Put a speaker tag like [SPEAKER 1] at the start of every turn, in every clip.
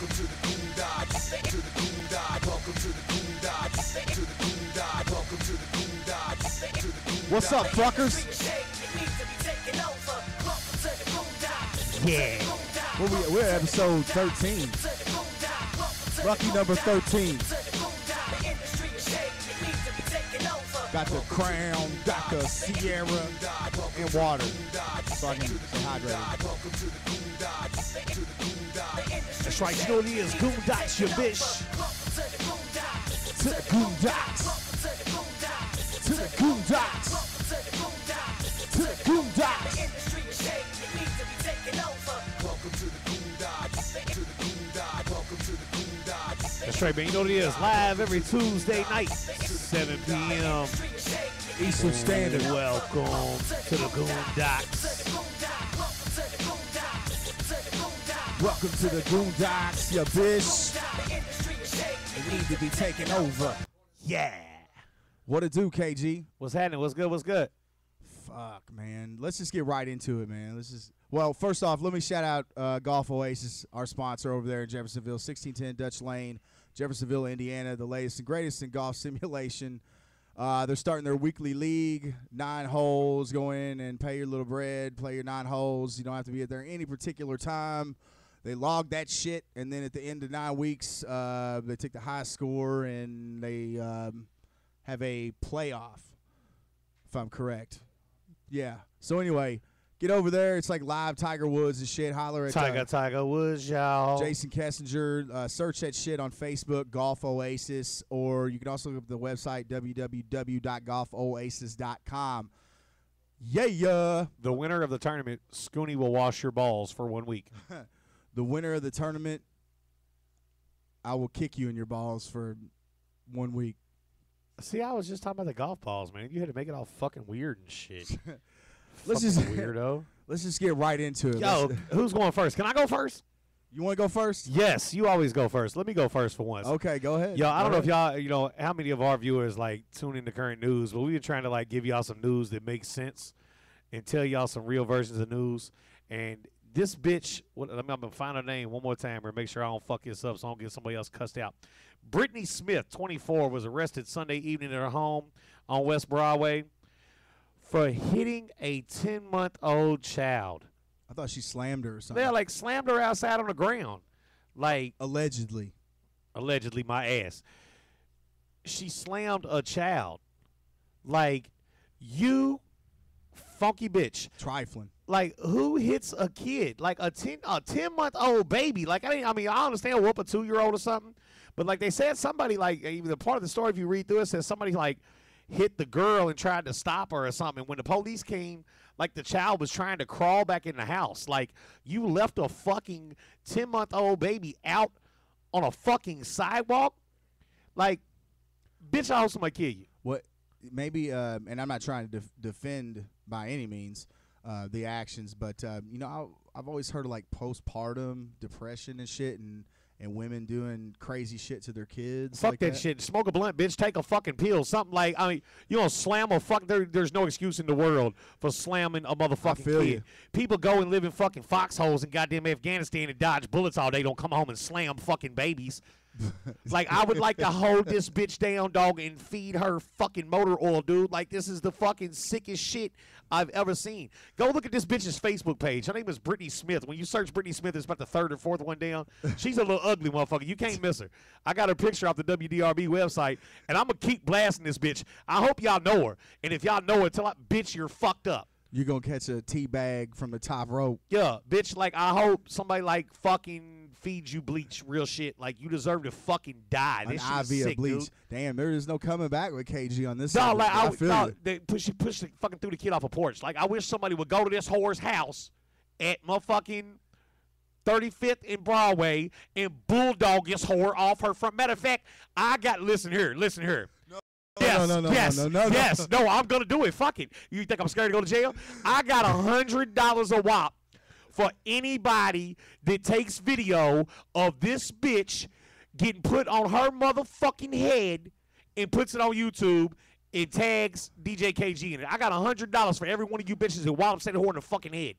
[SPEAKER 1] Welcome to the Goondocs. To the Goondocs. Welcome to the Goondocs. To the Goondocs. Welcome to the Goondocs. To the Goondocs.
[SPEAKER 2] What's up, fuckers?
[SPEAKER 3] Yeah.
[SPEAKER 2] We're at episode 13. Lucky number 13. Got the Crown, got the Sierra, and water. So I can stay hydrated.
[SPEAKER 3] That's right, you know what it is. Goondocs, your bitch.
[SPEAKER 2] To the Goondocs. To the Goondocs. To the Goondocs.
[SPEAKER 3] That's right, man. You know what it is. Live every Tuesday night, 7 p.m.
[SPEAKER 2] Eastern Standard.
[SPEAKER 3] Welcome to the Goondocs.
[SPEAKER 2] Welcome to the Goondocs, you bitch. You need to be taken over.
[SPEAKER 3] Yeah.
[SPEAKER 2] What it do, KG?
[SPEAKER 3] What's happening? What's good? What's good?
[SPEAKER 2] Fuck, man. Let's just get right into it, man. Well, first off, let me shout out Golf Oasis, our sponsor over there in Jeffersonville, 1610 Dutch Lane, Jeffersonville, Indiana, the latest and greatest in golf simulation. They're starting their weekly league, 9 holes. Go in and pay your little bread, play your 9 holes. You don't have to be at there any particular time. They log that shit, and then at the end of 9 weeks, they take the highest score, and they have a playoff, if I'm correct. Yeah. So anyway, get over there. It's like live Tiger Woods and shit. Holler at
[SPEAKER 3] Tiger Woods, y'all.
[SPEAKER 2] Jason Kessinger. Search that shit on Facebook, Golf Oasis, or you can also look up the website, www.golfoasis.com. Yeah.
[SPEAKER 3] The winner of the tournament, Scooney, will wash your balls for 1 week.
[SPEAKER 2] The winner of the tournament, I will kick you in your balls for 1 week.
[SPEAKER 3] See, I was just talking about the golf balls, man. You had to make it all fucking weird and shit.
[SPEAKER 2] Weirdo. Let's just get right into it.
[SPEAKER 3] Yo, who's going first? Can I go first?
[SPEAKER 2] You want to go first?
[SPEAKER 3] Yes, you always go first. Let me go first for once.
[SPEAKER 2] Okay, go ahead.
[SPEAKER 3] Yo, I don't know if y'all, how many of our viewers like tune into current news, but we've been trying to like give y'all some news that makes sense and tell y'all some real versions of news. And this bitch, I'm going to find her name one more time and make sure I don't fuck this up so I don't get somebody else cussed out. Brittany Smith, 24, was arrested Sunday evening at her home on West Broadway for hitting a 10-month-old child.
[SPEAKER 2] I thought she slammed her or something.
[SPEAKER 3] They like slammed her outside on the ground. Like
[SPEAKER 2] Allegedly,
[SPEAKER 3] my ass. She slammed a child. Like, you funky bitch.
[SPEAKER 2] Trifling.
[SPEAKER 3] Like, who hits a kid? Like a 10-month-old baby. Like, I understand whoop a 2-year-old or something, but like they said somebody, like, even the part of the story, if you read through it, says somebody like hit the girl and tried to stop her or something. And when the police came, like, the child was trying to crawl back in the house. Like, you left a fucking 10-month-old baby out on a fucking sidewalk. Like, bitch, I hope somebody kill you.
[SPEAKER 2] What? Maybe, and I'm not trying to defend by any means the actions, but I've always heard of like postpartum depression and shit, and women doing crazy shit to their kids.
[SPEAKER 3] Fuck
[SPEAKER 2] like
[SPEAKER 3] that shit. Smoke a blunt, bitch. Take a fucking pill. Something like, you gonna slam a fuck. There's no excuse in the world for slamming a motherfucking kid.
[SPEAKER 2] You.
[SPEAKER 3] People go and live in fucking foxholes in goddamn Afghanistan and dodge bullets all day. Don't come home and slam fucking babies. Like, I would like to hold this bitch down, dog, and feed her fucking motor oil, dude. Like, this is the fucking sickest shit I've ever seen. Go look at this bitch's Facebook page. Her name is Brittany Smith. When you search Brittany Smith, it's about the 3rd or 4th one down. She's a little ugly motherfucker. You can't miss her. I got her picture off the WDRB website, and I'm going to keep blasting this bitch. I hope y'all know her. And if y'all know her, tell her, bitch, you're fucked up.
[SPEAKER 2] You're going to catch a tea bag from the top rope.
[SPEAKER 3] Yeah, bitch, like, I hope somebody, like, fucking feeds you bleach, real shit. Like, you deserve to fucking die. This
[SPEAKER 2] An
[SPEAKER 3] shit is
[SPEAKER 2] IV
[SPEAKER 3] sick,
[SPEAKER 2] of bleach.
[SPEAKER 3] dude.
[SPEAKER 2] Damn, there is no coming back with KG on this.
[SPEAKER 3] No,
[SPEAKER 2] like,
[SPEAKER 3] they push the fucking threw the kid off a porch. Like, I wish somebody would go to this whore's house at motherfucking 35th and Broadway and bulldog this whore off her front. Matter of fact, listen here. Yes, no, I'm going to do it. Fuck it. You think I'm scared to go to jail? I got $100 a whop for anybody that takes video of this bitch getting put on her motherfucking head and puts it on YouTube and tags DJ KG in it. I got $100 for every one of you bitches that wallop set the whore in the fucking head.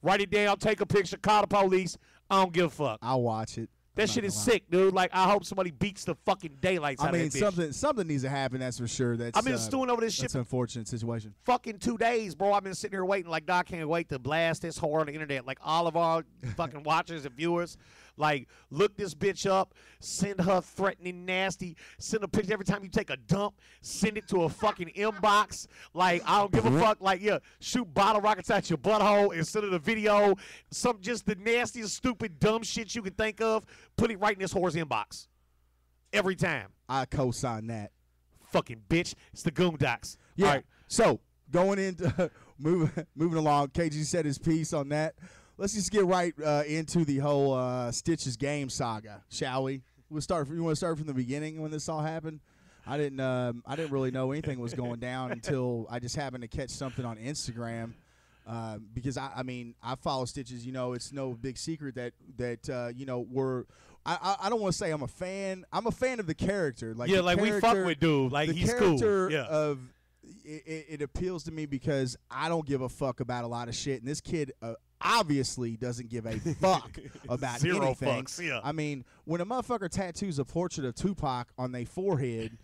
[SPEAKER 3] Write it down, take a picture, call the police. I don't give a fuck.
[SPEAKER 2] I'll watch it.
[SPEAKER 3] That shit is sick, dude. Like, I hope somebody beats the fucking daylights out of that bitch.
[SPEAKER 2] something needs to happen. That's for sure. That's
[SPEAKER 3] I've been stewing over this shit
[SPEAKER 2] That's an unfortunate situation.
[SPEAKER 3] fucking 2 days, bro. I've been sitting here waiting. Like, I can't wait to blast this horror on the internet. Like, all of our fucking watchers and viewers, like, look this bitch up. Send her threatening, nasty. Send a picture every time you take a dump. Send it to a fucking inbox. Like, I don't give a fuck. Like, yeah, shoot bottle rockets out your butthole and send it a video. Some just the nastiest, stupid, dumb shit you can think of. Put it right in this whore's inbox. Every time.
[SPEAKER 2] I co-sign that.
[SPEAKER 3] Fucking bitch. It's the Goondocs.
[SPEAKER 2] Yeah.
[SPEAKER 3] All right.
[SPEAKER 2] So going into moving along, KG said his piece on that. Let's just get right into the whole Stitches game saga, shall we? We'll start. You want to start from the beginning when this all happened? I didn't really know anything was going down until I just happened to catch something on Instagram. Because I mean I follow Stitches. You know, it's no big secret that you know I don't want to say I'm a fan. I'm a fan of the character. Like
[SPEAKER 3] yeah, like we fuck with dude. Like he's cool. Yeah.
[SPEAKER 2] Of it appeals to me because I don't give a fuck about a lot of shit, and this kid obviously doesn't give a fuck about
[SPEAKER 3] Zero
[SPEAKER 2] anything.
[SPEAKER 3] fucks, yeah.
[SPEAKER 2] I mean, when a motherfucker tattoos a portrait of Tupac on their forehead,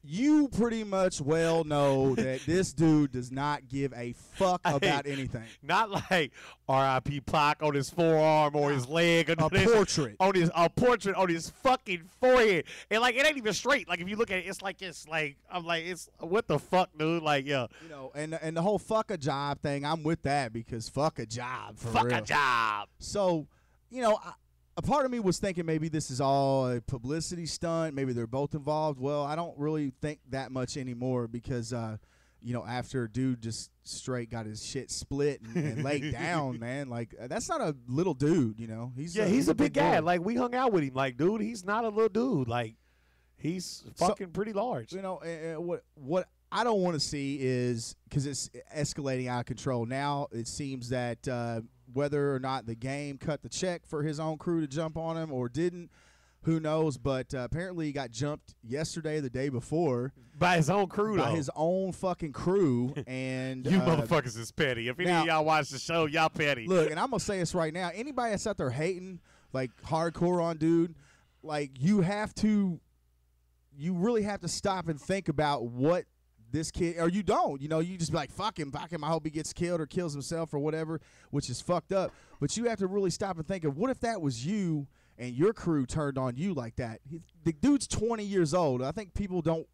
[SPEAKER 2] you pretty much well know that this dude does not give a fuck about anything.
[SPEAKER 3] Not like R.I.P. Pac on his forearm or his leg. Or
[SPEAKER 2] portrait.
[SPEAKER 3] A portrait on his fucking forehead. And, like, it ain't even straight. Like, if you look at it, it's like, I'm like, it's, what the fuck, dude? Like, yeah.
[SPEAKER 2] You know, and the whole fuck a job thing, I'm with that because fuck a job, for real.
[SPEAKER 3] Fuck a job.
[SPEAKER 2] So, you know, a part of me was thinking maybe this is all a publicity stunt. Maybe they're both involved. Well, I don't really think that much anymore because, you know, after a dude just straight got his shit split and laid down, man, like that's not a little dude, you know. He's
[SPEAKER 3] a big guy.
[SPEAKER 2] boy.
[SPEAKER 3] Like, we hung out with him. Like, dude, he's not a little dude. Like, he's fucking pretty large.
[SPEAKER 2] You know, what I don't want to see is because it's escalating out of control. Now it seems that whether or not the game cut the check for his own crew to jump on him or didn't, who knows? But apparently he got jumped yesterday, the day before.
[SPEAKER 3] By his own crew, though.
[SPEAKER 2] By his own fucking crew. And
[SPEAKER 3] you motherfuckers is petty. If any of y'all watch the show, y'all petty.
[SPEAKER 2] Look, and I'm going to say this right now. Anybody that's out there hating, like hardcore on dude, like you really have to stop and think about what this kid, or you don't, you know, you just be like, fuck him, I hope he gets killed or kills himself or whatever, which is fucked up. But you have to really stop and think of what if that was you and your crew turned on you like that. The dude's 20 years old. I think people don't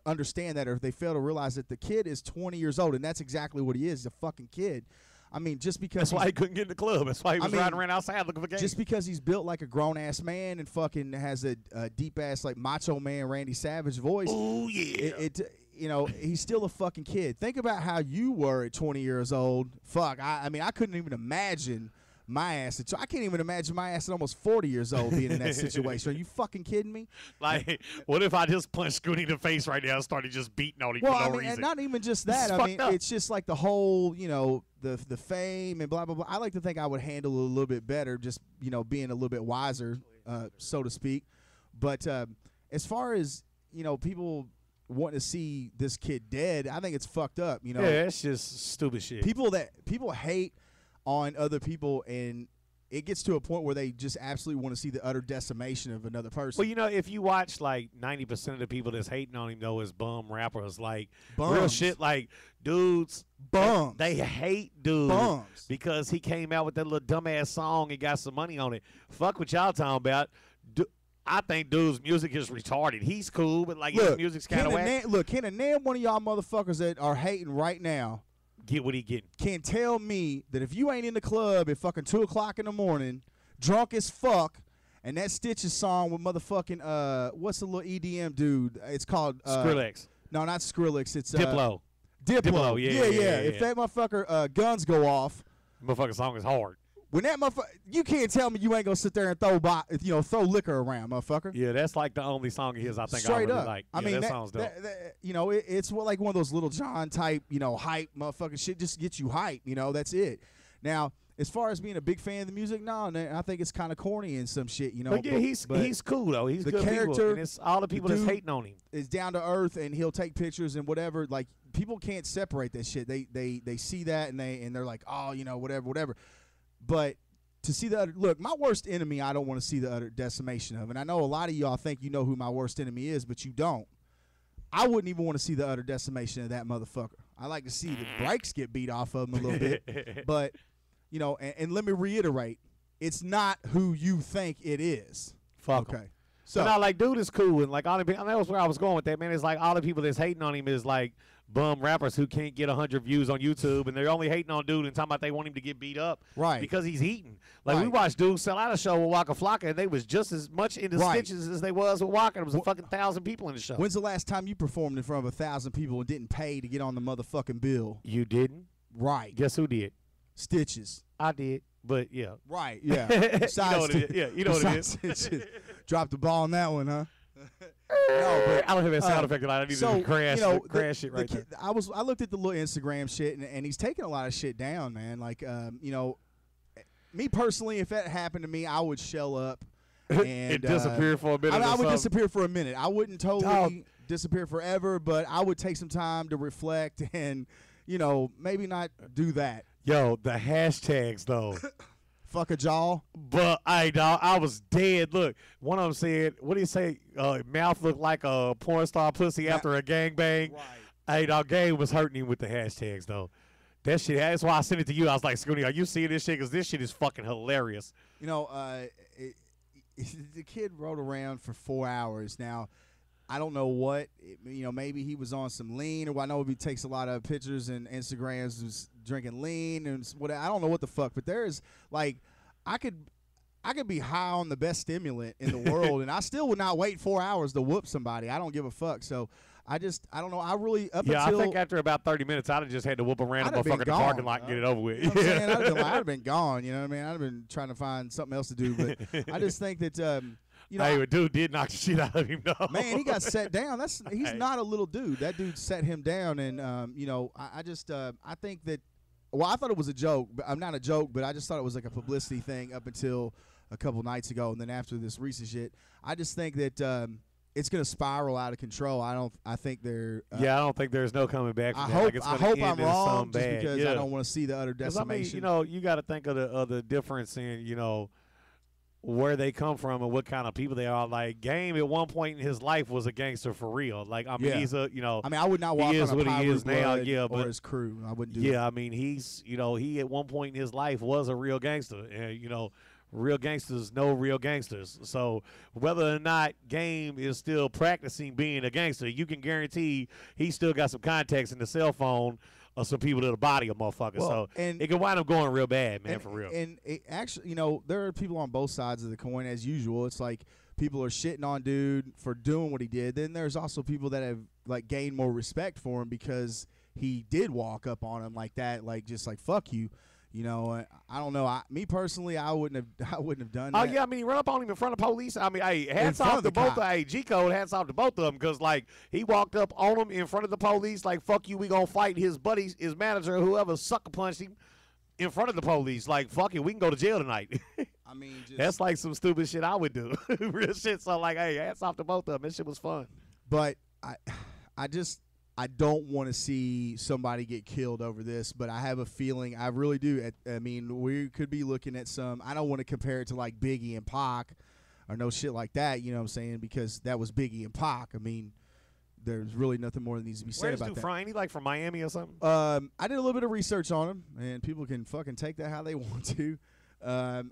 [SPEAKER 2] understand that, or if they fail to realize that the kid is 20 years old, and that's exactly what he is, he's a fucking kid. I mean, just because
[SPEAKER 3] that's why he couldn't get in the club. That's why he was riding around outside looking for games.
[SPEAKER 2] Just because he's built like a grown ass man and fucking has a deep ass like Macho Man Randy Savage voice.
[SPEAKER 3] Oh yeah.
[SPEAKER 2] You know, he's still a fucking kid. Think about how you were at 20 years old. Fuck, I mean, I couldn't even imagine my ass. I can't even imagine my ass at almost 40 years old being in that situation. Are you fucking kidding me?
[SPEAKER 3] Like, what if I just punched Scooty in the face right now and started just beating on him for no reason?
[SPEAKER 2] And not even just that. I mean, it's just like the whole, you know, the fame and blah, blah, blah. I like to think I would handle it a little bit better, just, you know, being a little bit wiser, so to speak. But as far as, you know, people wanting to see this kid dead, I think it's fucked up, you know.
[SPEAKER 3] Yeah, it's just stupid shit.
[SPEAKER 2] People hate on other people, and it gets to a point where they just absolutely want to see the utter decimation of another person.
[SPEAKER 3] Well, you know, if you watch like 90% of the people that's hating on him though is bum rappers, like
[SPEAKER 2] Bums.
[SPEAKER 3] Real shit, like dudes
[SPEAKER 2] Bums.
[SPEAKER 3] They hate dude
[SPEAKER 2] Bums.
[SPEAKER 3] because he came out with that little dumbass song and got some money on it. Fuck what y'all talking about. I think dude's music is retarded. He's cool, but like his music's kind of whack.
[SPEAKER 2] Can a name one of y'all motherfuckers that are hating right now
[SPEAKER 3] get what he getting?
[SPEAKER 2] Can tell me that if you ain't in the club at fucking 2 o'clock in the morning, drunk as fuck, and that Stitches song with motherfucking what's the little EDM dude? It's called
[SPEAKER 3] Skrillex.
[SPEAKER 2] No, not Skrillex. It's
[SPEAKER 3] Diplo.
[SPEAKER 2] Diplo.
[SPEAKER 3] Yeah.
[SPEAKER 2] If that motherfucker guns go off,
[SPEAKER 3] motherfucking song is hard.
[SPEAKER 2] When that motherfucker, you can't tell me you ain't gonna sit there and throw liquor around, motherfucker.
[SPEAKER 3] Yeah, that's like the only song of his I think
[SPEAKER 2] Straight
[SPEAKER 3] I really
[SPEAKER 2] up.
[SPEAKER 3] like.
[SPEAKER 2] I mean,
[SPEAKER 3] that song's dope.
[SPEAKER 2] You know, it's like one of those Little John type, you know, hype motherfucking shit. Just get you hype. You know, that's it. Now, as far as being a big fan of the music, no, I think it's kind of corny and some shit. You know,
[SPEAKER 3] but yeah, he's cool though. He's
[SPEAKER 2] the
[SPEAKER 3] good
[SPEAKER 2] character.
[SPEAKER 3] people, and it's all the people that's hating on him.
[SPEAKER 2] Is down to earth, and he'll take pictures and whatever. Like people can't separate that shit. They see that and they're like, oh, you know, whatever. But to see the utter, look, my worst enemy, I don't want to see the utter decimation of. And I know a lot of y'all think you know who my worst enemy is, but you don't. I wouldn't even want to see the utter decimation of that motherfucker. I like to see the brakes get beat off of him a little bit. But, you know, and let me reiterate, it's not who you think it is.
[SPEAKER 3] Fuck
[SPEAKER 2] okay.
[SPEAKER 3] 'em.
[SPEAKER 2] So
[SPEAKER 3] But now, like, dude is cool, and like all the people, that was where I was going with that, man. It's like all the people that's hating on him is like bum rappers who can't get 100 views on YouTube, and they're only hating on dude and talking about they want him to get beat up,
[SPEAKER 2] Right.
[SPEAKER 3] Because he's eating. Like we
[SPEAKER 2] Right.
[SPEAKER 3] watched dude sell out a show with Waka Flocka, and they was just as much in the
[SPEAKER 2] Right.
[SPEAKER 3] stitches as they was with Waka. There was a fucking 1,000 people in the show.
[SPEAKER 2] when's the last time you performed in front of 1,000 people and didn't pay to get on the motherfucking bill?
[SPEAKER 3] You didn't?
[SPEAKER 2] Right.
[SPEAKER 3] Guess who did?
[SPEAKER 2] Stitches.
[SPEAKER 3] I did, but yeah.
[SPEAKER 2] Right. Yeah.
[SPEAKER 3] You know
[SPEAKER 2] Besides
[SPEAKER 3] what it is. Yeah, you know what it is.
[SPEAKER 2] Stitches. Dropped the ball on that one, huh? No, but
[SPEAKER 3] I don't have that sound effect. I need to crash, crash it right there.
[SPEAKER 2] I looked at the little Instagram shit, and he's taking a lot of shit down, man. Like, you know, me personally, if that happened to me, I would shell up and
[SPEAKER 3] It disappeared for a minute.
[SPEAKER 2] I
[SPEAKER 3] or
[SPEAKER 2] would
[SPEAKER 3] something.
[SPEAKER 2] disappear for a minute. I wouldn't totally
[SPEAKER 3] Dog.
[SPEAKER 2] disappear forever, but I would take some time to reflect and, you know, maybe not do that.
[SPEAKER 3] Yo, the hashtags though.
[SPEAKER 2] Fuck a jaw.
[SPEAKER 3] But hey, dog, I was dead. Look, one of them said, "What do you say? Mouth looked like a porn star pussy after a gangbang."
[SPEAKER 2] Right.
[SPEAKER 3] Hey, dog, Game was hurting him with the hashtags though. That shit. That's why I sent it to you. I was like, Scooney, are you seeing this shit? Because this shit is fucking hilarious.
[SPEAKER 2] You know, the kid rode around for 4 hours. Now, I don't know what, you know, maybe he was on some lean, or I know he takes a lot of pictures and Instagrams who's drinking lean and what, I don't know what the fuck, but there's like, I could be high on the best stimulant in the world and I still would not wait 4 hours to whoop somebody. I don't give a fuck. So I don't know. I really,
[SPEAKER 3] Yeah,
[SPEAKER 2] until,
[SPEAKER 3] I think after about 30 minutes, I'd have just had to whoop a random
[SPEAKER 2] I'd have been
[SPEAKER 3] motherfucker in the
[SPEAKER 2] gone,
[SPEAKER 3] parking lot and get it over with.
[SPEAKER 2] you know what I'm saying? I'd have been gone, you know what I mean? I'd have been trying to find something else to do, but I just think that, you know,
[SPEAKER 3] Hey, but dude did knock the shit out of him, though.
[SPEAKER 2] man, he got set down. He's
[SPEAKER 3] Hey.
[SPEAKER 2] not a little dude. That dude set him down, and you know, I think that. Well, I thought it was a joke. But I'm not a joke, but I just thought it was like a publicity thing up until a couple nights ago, and then after this recent shit, I just think that it's gonna spiral out of control. I think they're.
[SPEAKER 3] Yeah, I don't think there's no coming back from
[SPEAKER 2] I
[SPEAKER 3] that.
[SPEAKER 2] hope.
[SPEAKER 3] Like, it's
[SPEAKER 2] I
[SPEAKER 3] gonna
[SPEAKER 2] hope
[SPEAKER 3] end
[SPEAKER 2] I'm
[SPEAKER 3] in
[SPEAKER 2] wrong,
[SPEAKER 3] something
[SPEAKER 2] just
[SPEAKER 3] bad.
[SPEAKER 2] because
[SPEAKER 3] Yeah.
[SPEAKER 2] I don't want to see the utter
[SPEAKER 3] 'Cause, I mean,
[SPEAKER 2] decimation.
[SPEAKER 3] you know, you got to think of the difference in, you know, where they come from and what kind of people they are. Like, Game at one point in his life was a gangster for real. Like, I mean,
[SPEAKER 2] Yeah.
[SPEAKER 3] he's a, you know,
[SPEAKER 2] I mean, I would not walk
[SPEAKER 3] he is
[SPEAKER 2] on a
[SPEAKER 3] what he
[SPEAKER 2] Pyro
[SPEAKER 3] is now,
[SPEAKER 2] Blood
[SPEAKER 3] yeah,
[SPEAKER 2] or
[SPEAKER 3] but-
[SPEAKER 2] his crew. I wouldn't do.
[SPEAKER 3] yeah, I mean, he's, you know, he at one point in his life was a real gangster. And, you know, real gangsters know real gangsters. So whether or not Game is still practicing being a gangster, you can guarantee he still got some contacts in the cell phone of some people that'll body a motherfucker.
[SPEAKER 2] Well,
[SPEAKER 3] So
[SPEAKER 2] and-
[SPEAKER 3] it can wind up going real bad, man,
[SPEAKER 2] and,
[SPEAKER 3] for real.
[SPEAKER 2] And it actually, you know, there are people on both sides of the coin as usual. It's like people are shitting on dude for doing what he did. Then there's also people that have like gained more respect for him because he did walk up on him like that, like just like fuck you. You know, I don't know. Me personally, I wouldn't have done
[SPEAKER 3] Oh
[SPEAKER 2] that.
[SPEAKER 3] yeah, I mean, he run up on him in front of police. I mean, hey, hats
[SPEAKER 2] front
[SPEAKER 3] off
[SPEAKER 2] of
[SPEAKER 3] to
[SPEAKER 2] the
[SPEAKER 3] both.
[SPEAKER 2] cop.
[SPEAKER 3] Hey, G Code, hats off to both of them, because like he walked up on him in front of the police, like fuck you, we gonna fight. His buddies, his manager, whoever sucker punched him in front of the police. Like fuck it, we can go to jail tonight.
[SPEAKER 2] I mean, just,
[SPEAKER 3] That's like some stupid shit I would do. Real shit. So like, hey, hats off to both of them. This shit was fun.
[SPEAKER 2] but I don't want to see somebody get killed over this, but I have a feeling, I really do. I mean, we could be looking at some, I don't want to compare it to like Biggie and Pac or no shit like that, you know what I'm saying, because that was Biggie and Pac. I mean, there's really nothing more that needs to be said
[SPEAKER 3] Where's
[SPEAKER 2] about
[SPEAKER 3] dude
[SPEAKER 2] that.
[SPEAKER 3] from? Ain't he like from Miami or something?
[SPEAKER 2] I did a little bit of research on him, and people can fucking take that how they want to.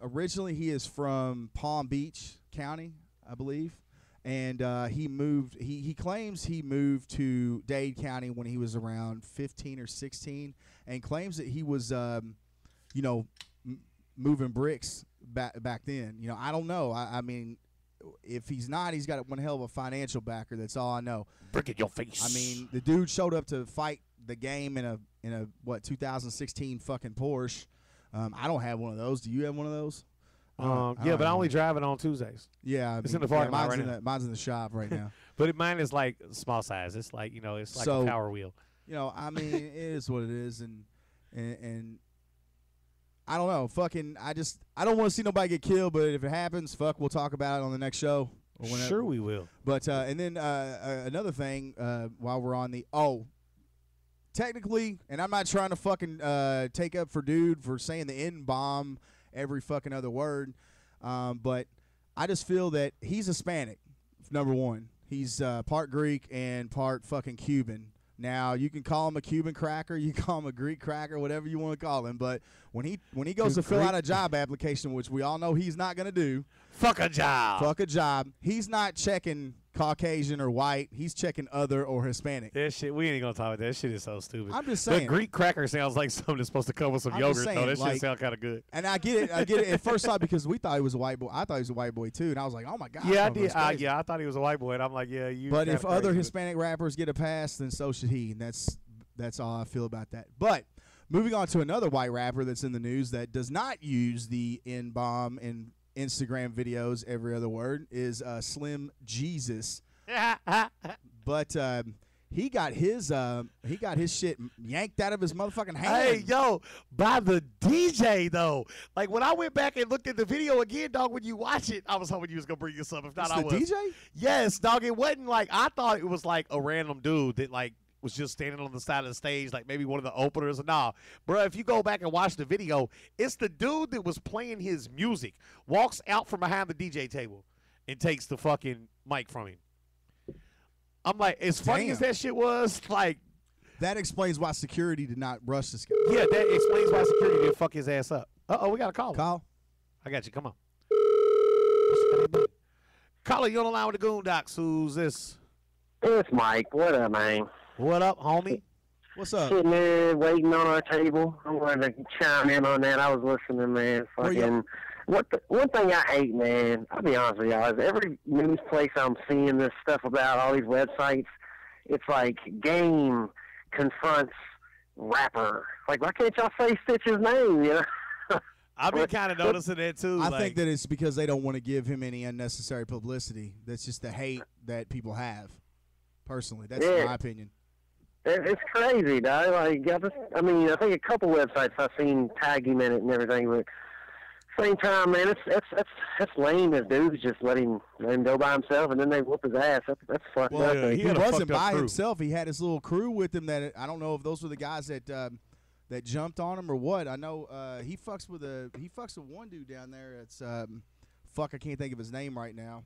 [SPEAKER 2] Originally, he is from Palm Beach County, I believe. And he moved. He claims he moved to Dade County when he was around 15 or 16, and claims that he was, you know, moving bricks back then. You know, I don't know. I mean, if he's not, he's got one hell of a financial backer. That's all I know.
[SPEAKER 3] Brick in your face.
[SPEAKER 2] I mean, the dude showed up to fight the game in a what 2016 fucking Porsche. I don't have one of those. Do you have one of those?
[SPEAKER 3] Yeah, but I only drive it on Tuesdays.
[SPEAKER 2] Yeah,
[SPEAKER 3] It's in the parking lot
[SPEAKER 2] mine's
[SPEAKER 3] right now.
[SPEAKER 2] mine's in the shop right now.
[SPEAKER 3] But mine is like small size. It's like, you know, it's like
[SPEAKER 2] So-
[SPEAKER 3] a Power Wheel.
[SPEAKER 2] You know, I mean, it is what it is, and I don't know. Fucking, I don't want to see nobody get killed, but if it happens, fuck, we'll talk about it on the next show. Or whenever.
[SPEAKER 3] Sure, we will.
[SPEAKER 2] But and then another thing, while we're on the technically, and I'm not trying to fucking take up for dude for saying the N bomb every fucking other word. But I just feel that he's Hispanic, number one. He's part Greek and part fucking Cuban. Now, you can call him a Cuban cracker, you can call him a Greek cracker, whatever you want to call him. But when he goes to fill out a job application, which we all know he's not going to do.
[SPEAKER 3] Fuck a job.
[SPEAKER 2] He's not checking Caucasian or white. He's checking other or Hispanic.
[SPEAKER 3] That shit, we ain't gonna talk about that. That shit is so stupid.
[SPEAKER 2] I'm just saying.
[SPEAKER 3] The Greek cracker sounds like something that's supposed to come with some yogurt.
[SPEAKER 2] saying,
[SPEAKER 3] though. That
[SPEAKER 2] like,
[SPEAKER 3] shit sound kind of good.
[SPEAKER 2] And I get it at first thought because we thought he was a white boy. I thought he was a white boy too, and I was like, oh my god.
[SPEAKER 3] Yeah, I did. I thought he was a white boy, and I'm like, yeah, you.
[SPEAKER 2] But if other
[SPEAKER 3] crazy.
[SPEAKER 2] Hispanic rappers get a pass, then so should he, and that's all I feel about that. But moving on to another white rapper that's in the news that does not use the N-bomb in Instagram videos every other word is Slim Jesus. But he got his shit yanked out of his motherfucking hand.
[SPEAKER 3] Hey, yo, by the DJ though. Like when I went back and looked at the video again, dog. When you watch it, I was hoping you was gonna bring this up. If not,
[SPEAKER 2] It's
[SPEAKER 3] I
[SPEAKER 2] the
[SPEAKER 3] was.
[SPEAKER 2] DJ?
[SPEAKER 3] Yes, dog. It wasn't like I thought it was like a random dude that like was just standing on the side of the stage, like maybe one of the openers. Nah, bro. If you go back and watch the video, it's the dude that was playing his music walks out from behind the DJ table and takes the fucking mic from him. I'm like, as funny as that shit was, like.
[SPEAKER 2] That explains why security did not rush this guy.
[SPEAKER 3] Yeah, that explains why security didn't fuck his ass up. Uh-oh, we got a call.
[SPEAKER 2] Call.
[SPEAKER 3] I got you. Come on. Caller, you on the line with the Goondocs. Who's this?
[SPEAKER 4] It's Mike. What up, man?
[SPEAKER 3] What up, homie?
[SPEAKER 2] What's up?
[SPEAKER 4] Sitting there waiting on our table. I wanted to chime in on that. I was listening, man. Fucking. One thing I hate, man, I'll be honest with y'all, is every news place I'm seeing this stuff about, all these websites, it's like game confronts rapper. Like, why can't y'all say Stitch's name, you know?
[SPEAKER 3] I've been kind of noticing that, too.
[SPEAKER 2] I think that it's because they don't want to give him any unnecessary publicity. That's just the hate that people have. Personally, that's my opinion.
[SPEAKER 4] It's crazy, dog. Like, I think a couple websites I've seen tag him in it and everything, but same time, man, it's lame if dudes just let him go by himself and then they whoop his ass. That's fucked up.
[SPEAKER 3] Yeah,
[SPEAKER 2] he wasn't by himself. He had his little crew with him. That I don't know if those were the guys that jumped on him or what. I know he fucks with one dude down there. It's I can't think of his name right now.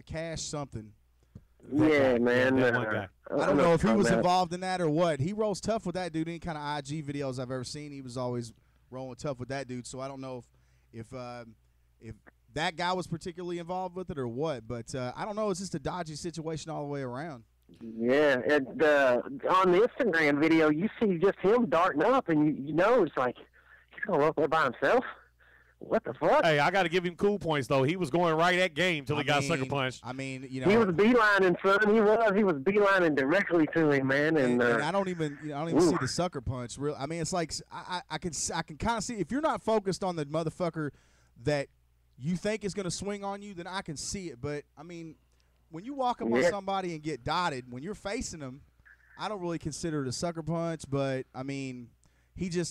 [SPEAKER 2] Cash something.
[SPEAKER 4] Yeah, man.
[SPEAKER 3] That one guy.
[SPEAKER 2] I don't know if he was involved in that or what. He rolls tough with that dude. Any kind of IG videos I've ever seen, he was always rolling tough with that dude. So I don't know if that guy was particularly involved with it or what. But I don't know. It's just a dodgy situation all the way around.
[SPEAKER 4] Yeah, and on the Instagram video, you see just him darting up, and you know it's like he's going up there by himself. What the fuck?
[SPEAKER 3] Hey, I got to give him cool points, though. He was going right at game till he got sucker punched.
[SPEAKER 2] I mean, you know.
[SPEAKER 4] He was beelining, son. He was beelining directly to him, man. And
[SPEAKER 2] I don't even see the sucker punch. Real. I mean, it's like I can kind of see if you're not focused on the motherfucker that you think is going to swing on you, then I can see it. But I mean, when you walk up on somebody and get dotted, when you're facing them, I don't really consider it a sucker punch. But I mean.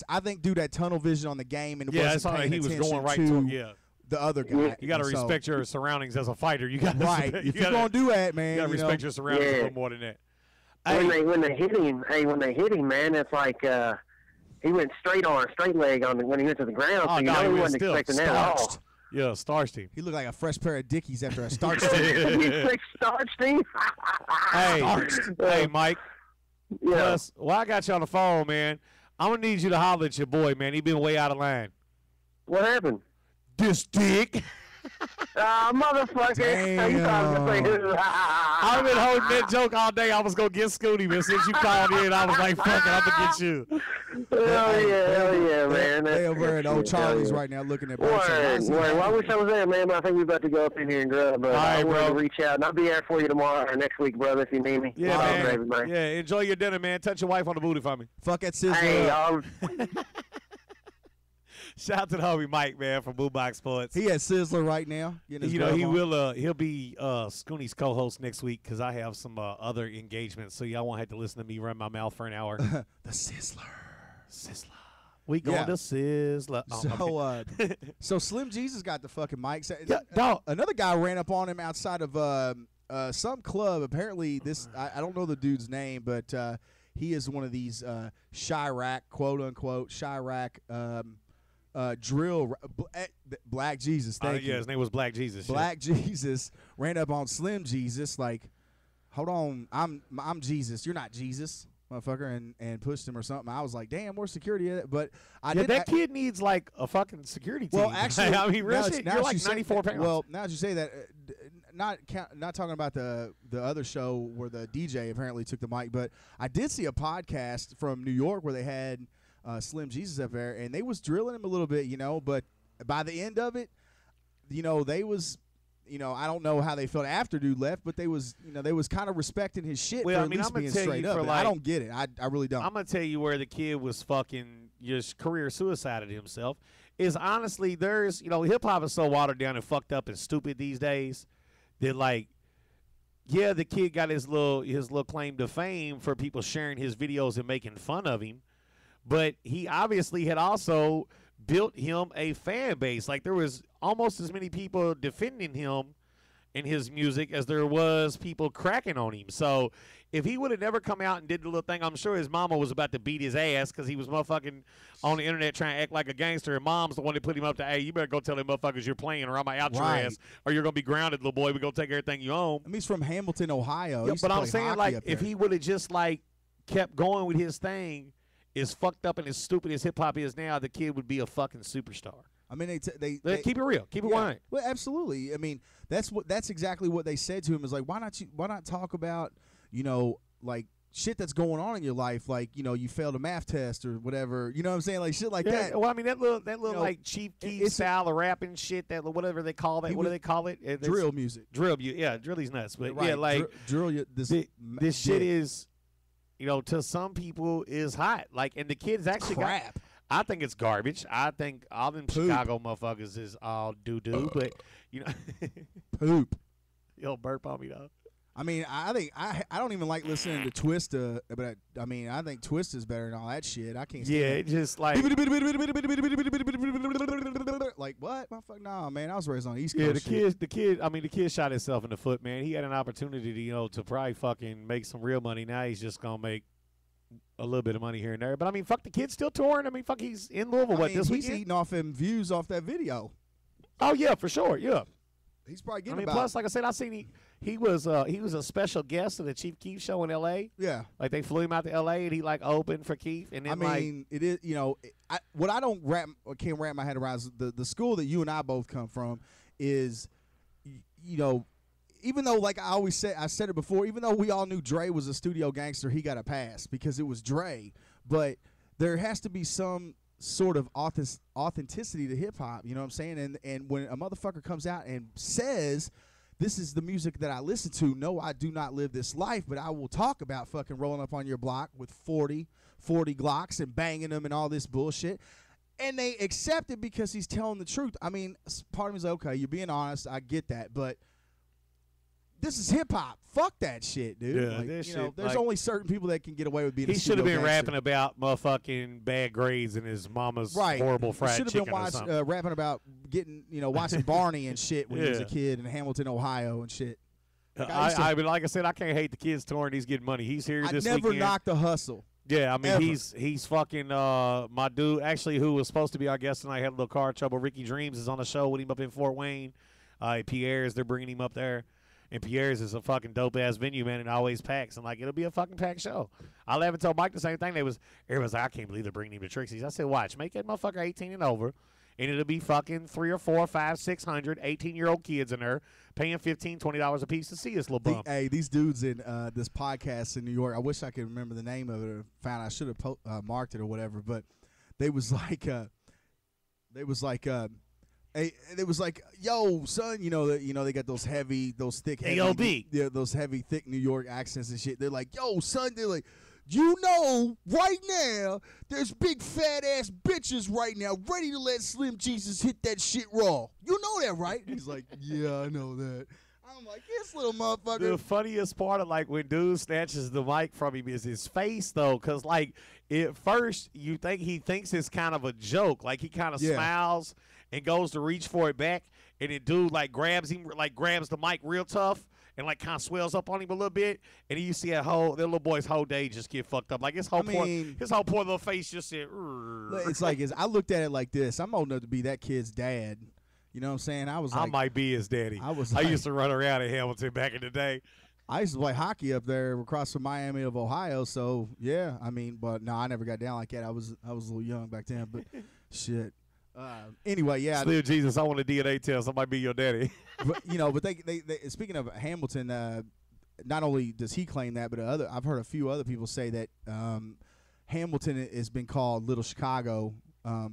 [SPEAKER 2] I think, due that tunnel vision on the game and wasn't paying
[SPEAKER 3] he was
[SPEAKER 2] attention
[SPEAKER 3] going right
[SPEAKER 2] to the other guy.
[SPEAKER 3] You got to respect your surroundings as a fighter. You got
[SPEAKER 2] right. If you're gonna do that, man,
[SPEAKER 3] you got to respect your surroundings a little more than that.
[SPEAKER 4] When they hit him, man, it's like he went straight leg when he went to the ground. So he wasn't expecting that at all.
[SPEAKER 3] Yeah, starched him.
[SPEAKER 2] He looked like a fresh pair of Dickies after I starched him.
[SPEAKER 4] You starched him?
[SPEAKER 3] Hey, Mike.
[SPEAKER 4] Yeah.
[SPEAKER 3] Plus, I got you on the phone, man. I'm going to need you to holler at your boy, man. He been way out of line.
[SPEAKER 4] What happened?
[SPEAKER 3] This dick.
[SPEAKER 4] Motherfucker.
[SPEAKER 2] Damn.
[SPEAKER 3] I've been holding that joke all day. I was going to get Scooty, but since you called in, I was like, fuck it, I'm going to get you.
[SPEAKER 4] Hell yeah, man.
[SPEAKER 2] They over at Old Charlie's right now looking at
[SPEAKER 4] Word. Well, I wish I was there, man, but I think we're about to go up in here and grub. But I wanted to reach out, and I'll be there for you tomorrow or next week, brother, if you need me.
[SPEAKER 3] Yeah, man. Yeah, enjoy your dinner, man. Touch your wife on the booty for me.
[SPEAKER 2] Fuck that sizzler.
[SPEAKER 4] Hey,
[SPEAKER 3] Shout out to the homie Mike, man, from Boombox Sports.
[SPEAKER 2] He at Sizzler right now.
[SPEAKER 3] He'll be Scooney's co-host next week because I have some other engagements, so y'all won't have to listen to me run my mouth for an hour.
[SPEAKER 2] The Sizzler.
[SPEAKER 3] We going to Sizzler.
[SPEAKER 2] So Slim Jesus got the fucking mic.
[SPEAKER 3] Dog.
[SPEAKER 2] Another guy ran up on him outside of some club. Apparently, I don't know the dude's name, but he is one of these Chirac, quote unquote Chirac Black Jesus. Thank you.
[SPEAKER 3] Yeah, his name was Black Jesus.
[SPEAKER 2] Black Jesus ran up on Slim Jesus like, hold on, I'm Jesus. You're not Jesus, motherfucker, and pushed him or something. I was like, damn, where's security at it? But
[SPEAKER 3] that kid needs like a fucking security team.
[SPEAKER 2] Well, actually,
[SPEAKER 3] I mean, real shit, you're like 94 pounds.
[SPEAKER 2] Well, now that you say that, not talking about the other show where the DJ apparently took the mic, but I did see a podcast from New York where they had Slim Jesus up there, and they was drilling him a little bit, but by the end of it, they was, I don't know how they felt after dude left, but they was kind of respecting his shit for at least being straight up. I don't get it. I really don't.
[SPEAKER 3] I'm going to tell you where the kid was fucking just career suicided himself is honestly there's, hip-hop is so watered down and fucked up and stupid these days that, like, yeah, the kid got his little claim to fame for people sharing his videos and making fun of him, but he obviously had also built him a fan base. Like, there was almost as many people defending him in his music as there was people cracking on him. So if he would have never come out and did the little thing, I'm sure his mama was about to beat his ass because he was motherfucking on the internet trying to act like a gangster, and mom's the one that put him up to, hey, you better go tell them motherfuckers you're playing or I'm going to out your ass or you're going to be grounded, little boy. We're going to take everything you own.
[SPEAKER 2] I mean, he's from Hamilton, Ohio.
[SPEAKER 3] Yeah, but I'm saying, like, if he would have just, like, kept going with his thing, as fucked up and as stupid as hip-hop is now, the kid would be a fucking superstar.
[SPEAKER 2] I mean, they
[SPEAKER 3] keep it real, keep it 100.
[SPEAKER 2] Well, absolutely. I mean, that's exactly what they said to him. Is like, why not talk about, like shit that's going on in your life, like you failed a math test or whatever. You know what I'm saying? Like shit like that.
[SPEAKER 3] Well, I mean that little like Chief Keef style of rapping shit, that whatever they call that. What do they call it?
[SPEAKER 2] Drill music.
[SPEAKER 3] Drill, yeah, drilly's nuts. But
[SPEAKER 2] right.
[SPEAKER 3] yeah, like
[SPEAKER 2] drill.
[SPEAKER 3] This shit is, to some people is hot. Like, and the kids actually
[SPEAKER 2] crap.
[SPEAKER 3] I think it's garbage. I think all them Chicago motherfuckers is all doo-doo, but,
[SPEAKER 2] poop.
[SPEAKER 3] You'll burp on me, though.
[SPEAKER 2] I mean, I think I don't even like listening to Twista, but I mean, I think Twista's better than all that shit. I can't stand it.
[SPEAKER 3] It just like...
[SPEAKER 2] Like, what? Motherfucker, nah, man, I was raised on East
[SPEAKER 3] Coast
[SPEAKER 2] the
[SPEAKER 3] kid shot himself in the foot, man. He had an opportunity to, to probably fucking make some real money. Now he's just going to make a little bit of money here and there. But, I mean, fuck, the kid's still touring. I mean, fuck, he's in Louisville, this weekend?
[SPEAKER 2] He's eating off them views off that video.
[SPEAKER 3] Oh, yeah, for sure, yeah.
[SPEAKER 2] He's probably getting
[SPEAKER 3] plus, like I said, I seen he was a special guest at the Chief Keef show in L.A.
[SPEAKER 2] Yeah.
[SPEAKER 3] Like, they flew him out to L.A. and he, like, opened for Keef. And then,
[SPEAKER 2] it is, what I can't wrap my head around is the school that you and I both come from is, even though, like I said it before, even though we all knew Dre was a studio gangster, he got a pass because it was Dre. But there has to be some sort of authenticity to hip-hop, you know what I'm saying? And when a motherfucker comes out and says, this is the music that I listen to, no, I do not live this life, but I will talk about fucking rolling up on your block with 40 Glocks and banging them and all this bullshit. And they accept it because he's telling the truth. I mean, part of me is like, okay, you're being honest, I get that, but this is hip-hop. Fuck that shit, dude.
[SPEAKER 3] Yeah,
[SPEAKER 2] like,
[SPEAKER 3] this shit,
[SPEAKER 2] there's
[SPEAKER 3] like,
[SPEAKER 2] only certain people that can get away with being a
[SPEAKER 3] He should have been
[SPEAKER 2] gangster.
[SPEAKER 3] rapping about motherfucking bad grades and his mama's horrible fried chicken
[SPEAKER 2] should have been rapping about getting, watching Barney and shit when he was a kid in Hamilton, Ohio and shit.
[SPEAKER 3] Like like I said, I can't hate the kids touring. He's getting money. He's here this weekend.
[SPEAKER 2] I never knocked the hustle.
[SPEAKER 3] Yeah, I mean,
[SPEAKER 2] ever.
[SPEAKER 3] he's fucking my dude, actually, who was supposed to be our guest tonight, had a little car trouble. Ricky Dreams is on the show with him up in Fort Wayne. Pierre's, they're bringing him up there. And Pierre's is a fucking dope-ass venue, man, and always packs. And, like, it'll be a fucking packed show. I laughed and told Mike the same thing. Everyone's like, I can't believe they're bringing him to Trixie's. I said, watch, make that motherfucker 18 and over, and it'll be fucking 300 or 400 or 500, 600 18-year-old kids in there paying $15, $20 a piece to see this little bump.
[SPEAKER 2] Hey, these dudes in this podcast in New York, I wish I could remember the name of it or found I should have marked it or whatever, but they was like, hey, it was like, yo, son, they got those thick,
[SPEAKER 3] AOB.
[SPEAKER 2] Yeah, those heavy, thick New York accents and shit. They're like, yo, son, they're like, right now, there's big fat ass bitches right now ready to let Slim Jesus hit that shit raw. You know that, right? He's like, yeah, I know that. I'm like, this little motherfucker.
[SPEAKER 3] The funniest part of, like, when dude snatches the mic from him is his face, though, because, like, at first you think he thinks it's kind of a joke. Like, he kind of smiles and goes to reach for it back, and the dude, like, grabs him, like, grabs the mic real tough and like kind of swells up on him a little bit, and you see that little boy's whole day just get fucked up. Like his whole poor little face just said.
[SPEAKER 2] It's like I looked at it like this. I'm old enough to be that kid's dad. You know what I'm saying? I
[SPEAKER 3] might be his daddy. I used to run around in Hamilton back in the day.
[SPEAKER 2] I used to play hockey up there across from Miami of Ohio. So yeah, I mean, but no, I never got down like that. I was a little young back then, but shit. Anyway, yeah.
[SPEAKER 3] Still, Jesus, I want a DNA test. I might be your daddy.
[SPEAKER 2] But but they speaking of Hamilton, not only does he claim that, but I've heard a few other people say that Hamilton has been called Little Chicago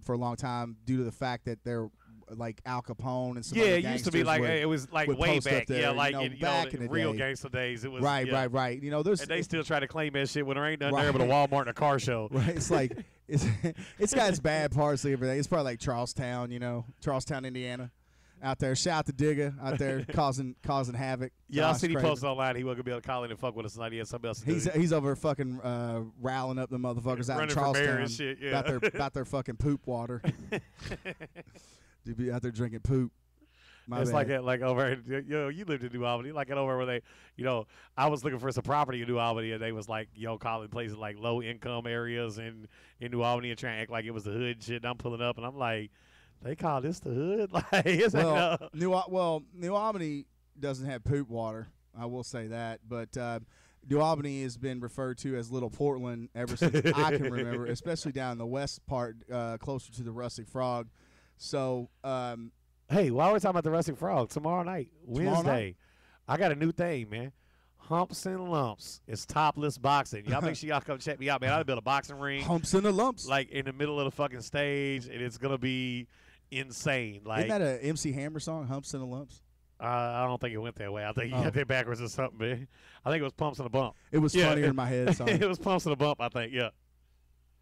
[SPEAKER 2] for a long time due to the fact that they're like Al Capone and some other
[SPEAKER 3] it used to be like it was like way back,
[SPEAKER 2] there,
[SPEAKER 3] like
[SPEAKER 2] back in the
[SPEAKER 3] real
[SPEAKER 2] day.
[SPEAKER 3] Gangster days. It was
[SPEAKER 2] right. You know,
[SPEAKER 3] and they still try to claim that shit when there ain't nothing there but a Walmart and a car show.
[SPEAKER 2] Right, it's like it's got its bad parts and everything. It's probably like Charlestown, Charlestown, Indiana. Out there, shout to Digga out there causing havoc.
[SPEAKER 3] Yeah, I seen he posted online. He wasn't gonna be able to call in and fuck with us tonight. He had something else to do.
[SPEAKER 2] He's over fucking riling up the motherfuckers out in Charlestown
[SPEAKER 3] and shit, yeah.
[SPEAKER 2] about their fucking poop water. To be out there drinking poop.
[SPEAKER 3] It's like over, you lived in New Albany, like over where they, I was looking for some property in New Albany, and they was like, calling places like low income areas in New Albany and trying to act like it was the hood and shit. And I'm pulling up, and I'm like, they call this the hood? Like, it's
[SPEAKER 2] New Albany doesn't have poop water. I will say that, but New Albany has been referred to as Little Portland ever since I can remember, especially down in the west part, closer to the Rustic Frog. So,
[SPEAKER 3] hey, while we're talking about the Rustic Frog, tomorrow night, Wednesday, I got a new thing, man. Humps and Lumps. It's topless boxing. Y'all make sure y'all come check me out, man. I built a boxing ring.
[SPEAKER 2] Humps and the Lumps.
[SPEAKER 3] Like in the middle of the fucking stage, and it's gonna be insane. Like,
[SPEAKER 2] isn't that a MC Hammer song, Humps and the Lumps?
[SPEAKER 3] I don't think it went that way. I think you got that backwards or something, man. I think it was Pumps and a Bump.
[SPEAKER 2] It was funnier in my head. Sorry.
[SPEAKER 3] It was Pumps and a Bump, I think, yeah.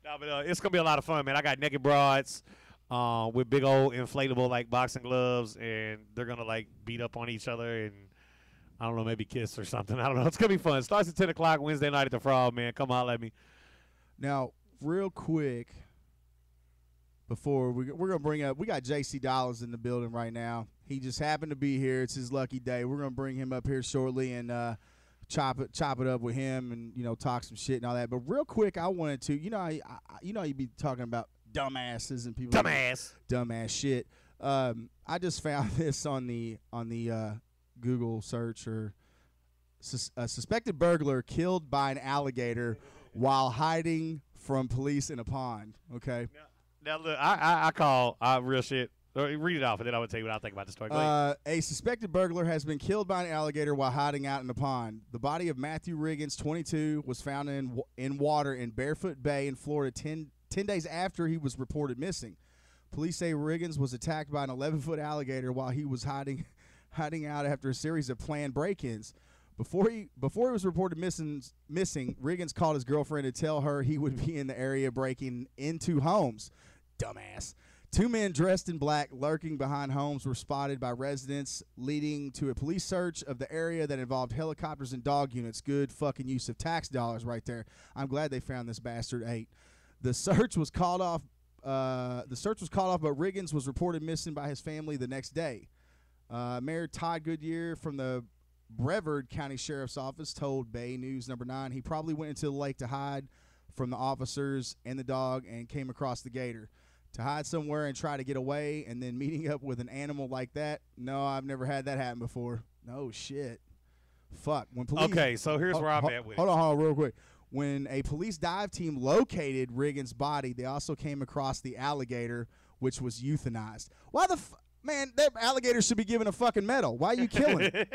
[SPEAKER 3] No, but it's going to be a lot of fun, man. I got naked broads with big old inflatable, like, boxing gloves, and they're going to, like, beat up on each other and, I don't know, maybe kiss or something. I don't know. It's going to be fun. It starts at 10 o'clock Wednesday night at the Frog, man. Come on, let me.
[SPEAKER 2] Now, real quick, before we're going to bring up, we got JC Dollars in the building right now. He just happened to be here. It's his lucky day. We're going to bring him up here shortly and chop it up with him and, talk some shit and all that. But real quick, I wanted to, you'd be talking about dumbasses and people. Dumbass shit. I just found this on the Google search or a suspected burglar killed by an alligator while hiding from police in a pond. Okay.
[SPEAKER 3] Now look, I call real shit. Read it off, and then I would tell you what I think about the story.
[SPEAKER 2] A suspected burglar has been killed by an alligator while hiding out in the pond. The body of Matthew Riggins, 22, was found in water in Barefoot Bay in Florida 10 days after he was reported missing. Police say Riggins was attacked by an 11-foot alligator while he was hiding out after a series of planned break-ins. Before he was reported missing, Riggins called his girlfriend to tell her he would be in the area breaking into homes. Dumbass. 2 men dressed in black lurking behind homes were spotted by residents, leading to a police search of the area that involved helicopters and dog units. Good fucking use of tax dollars right there. I'm glad they found this bastard. 8. The search was called off. But Riggins was reported missing by his family the next day. Mayor Todd Goodyear from the Brevard County Sheriff's Office told Bay News Number 9 he probably went into the lake to hide from the officers and the dog and came across the gator. To hide somewhere and try to get away and then meeting up with an animal like that, no, I've never had that happen before. No shit. Fuck. When police,
[SPEAKER 3] okay, so here's where I'm at with it.
[SPEAKER 2] Hold on, real quick. When a police dive team located Riggins' body, they also came across the alligator, which was euthanized. Why the man, that alligator should be given a fucking medal. Why are you killing him?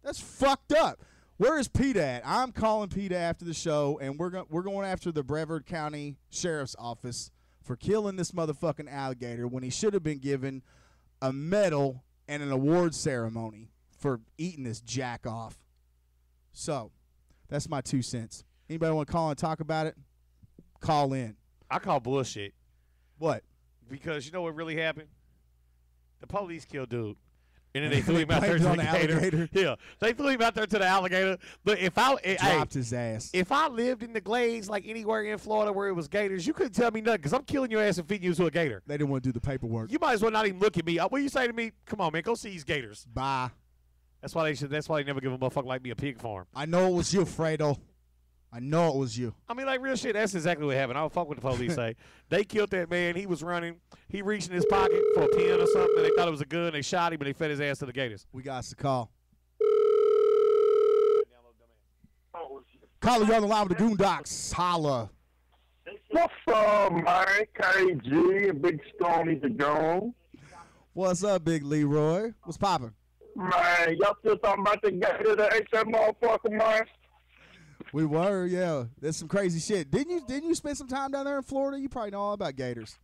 [SPEAKER 2] That's fucked up. Where is PETA at? I'm calling PETA after the show, and we're going after the Brevard County Sheriff's Office for killing this motherfucking alligator when he should have been given a medal and an award ceremony for eating this jack off. So, that's my 2 cents. Anybody want to call and talk about it? Call in.
[SPEAKER 3] I call bullshit.
[SPEAKER 2] What?
[SPEAKER 3] Because you know what really happened? The police killed dude. And then they threw him out there to the alligator. Yeah, they threw him out there to the alligator. But if
[SPEAKER 2] dropped his ass.
[SPEAKER 3] If I lived in the glades, like anywhere in Florida where it was gators, you couldn't tell me nothing because I'm killing your ass and feeding you to a gator.
[SPEAKER 2] They didn't want to do the paperwork.
[SPEAKER 3] You might as well not even look at me. What you say to me? Come on, man, go see these gators.
[SPEAKER 2] Bye.
[SPEAKER 3] That's why they never give a motherfucker like me a pig farm.
[SPEAKER 2] I know it was you, Fredo. I know it was you.
[SPEAKER 3] I mean, like, real shit, that's exactly what happened. I don't fuck with the police say. They killed that man. He was running. He reached in his pocket for a pen or something, and they thought it was a gun. They shot him, and they fed his ass to the gators.
[SPEAKER 2] We got us a call. Caller, you're on the line with the Goondocs. Holla.
[SPEAKER 5] What's up, man? KG and Big Stoney the Goon.
[SPEAKER 2] What's up, Big Leroy? What's poppin'?
[SPEAKER 5] Man, y'all still talking about the gator that ate that motherfucker, man?
[SPEAKER 2] We were, yeah. There's some crazy shit. Didn't you spend some time down there in Florida? You probably know all about gators.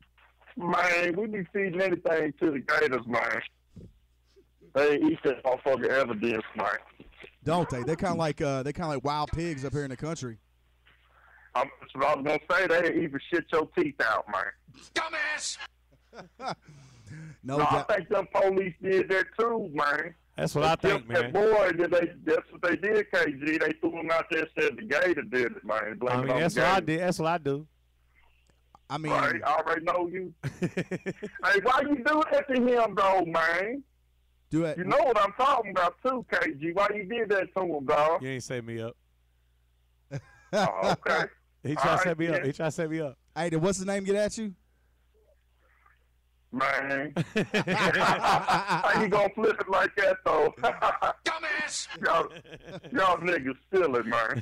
[SPEAKER 5] Man, we be feeding anything to the gators, man. They eat that motherfucker evidence, man.
[SPEAKER 2] Don't they? They're kind of like wild pigs up here in the country.
[SPEAKER 5] That's what I was gonna say. They even shit your teeth out, man.
[SPEAKER 1] Dumbass!
[SPEAKER 2] No,
[SPEAKER 5] I think them police did that too, man.
[SPEAKER 3] That's what I think, man.
[SPEAKER 5] That boy, that's what they did, KG. They threw him out there and said the gator did it, man.
[SPEAKER 3] I mean, that's what I did. That's what I do.
[SPEAKER 2] I mean,
[SPEAKER 5] right, I already know you. Hey, why you do that to him, though, man?
[SPEAKER 2] do it.
[SPEAKER 5] You know what I'm talking about, too, KG. Why you did that to him, dog?
[SPEAKER 3] You ain't set me up.
[SPEAKER 5] Oh, okay.
[SPEAKER 3] He tried to set me up.
[SPEAKER 5] yeah.
[SPEAKER 3] He tried to set me up.
[SPEAKER 2] Hey, what's his name get at you?
[SPEAKER 5] Man. How you gonna flip it like that, though?
[SPEAKER 1] Dumbass!
[SPEAKER 5] y'all niggas silly, man.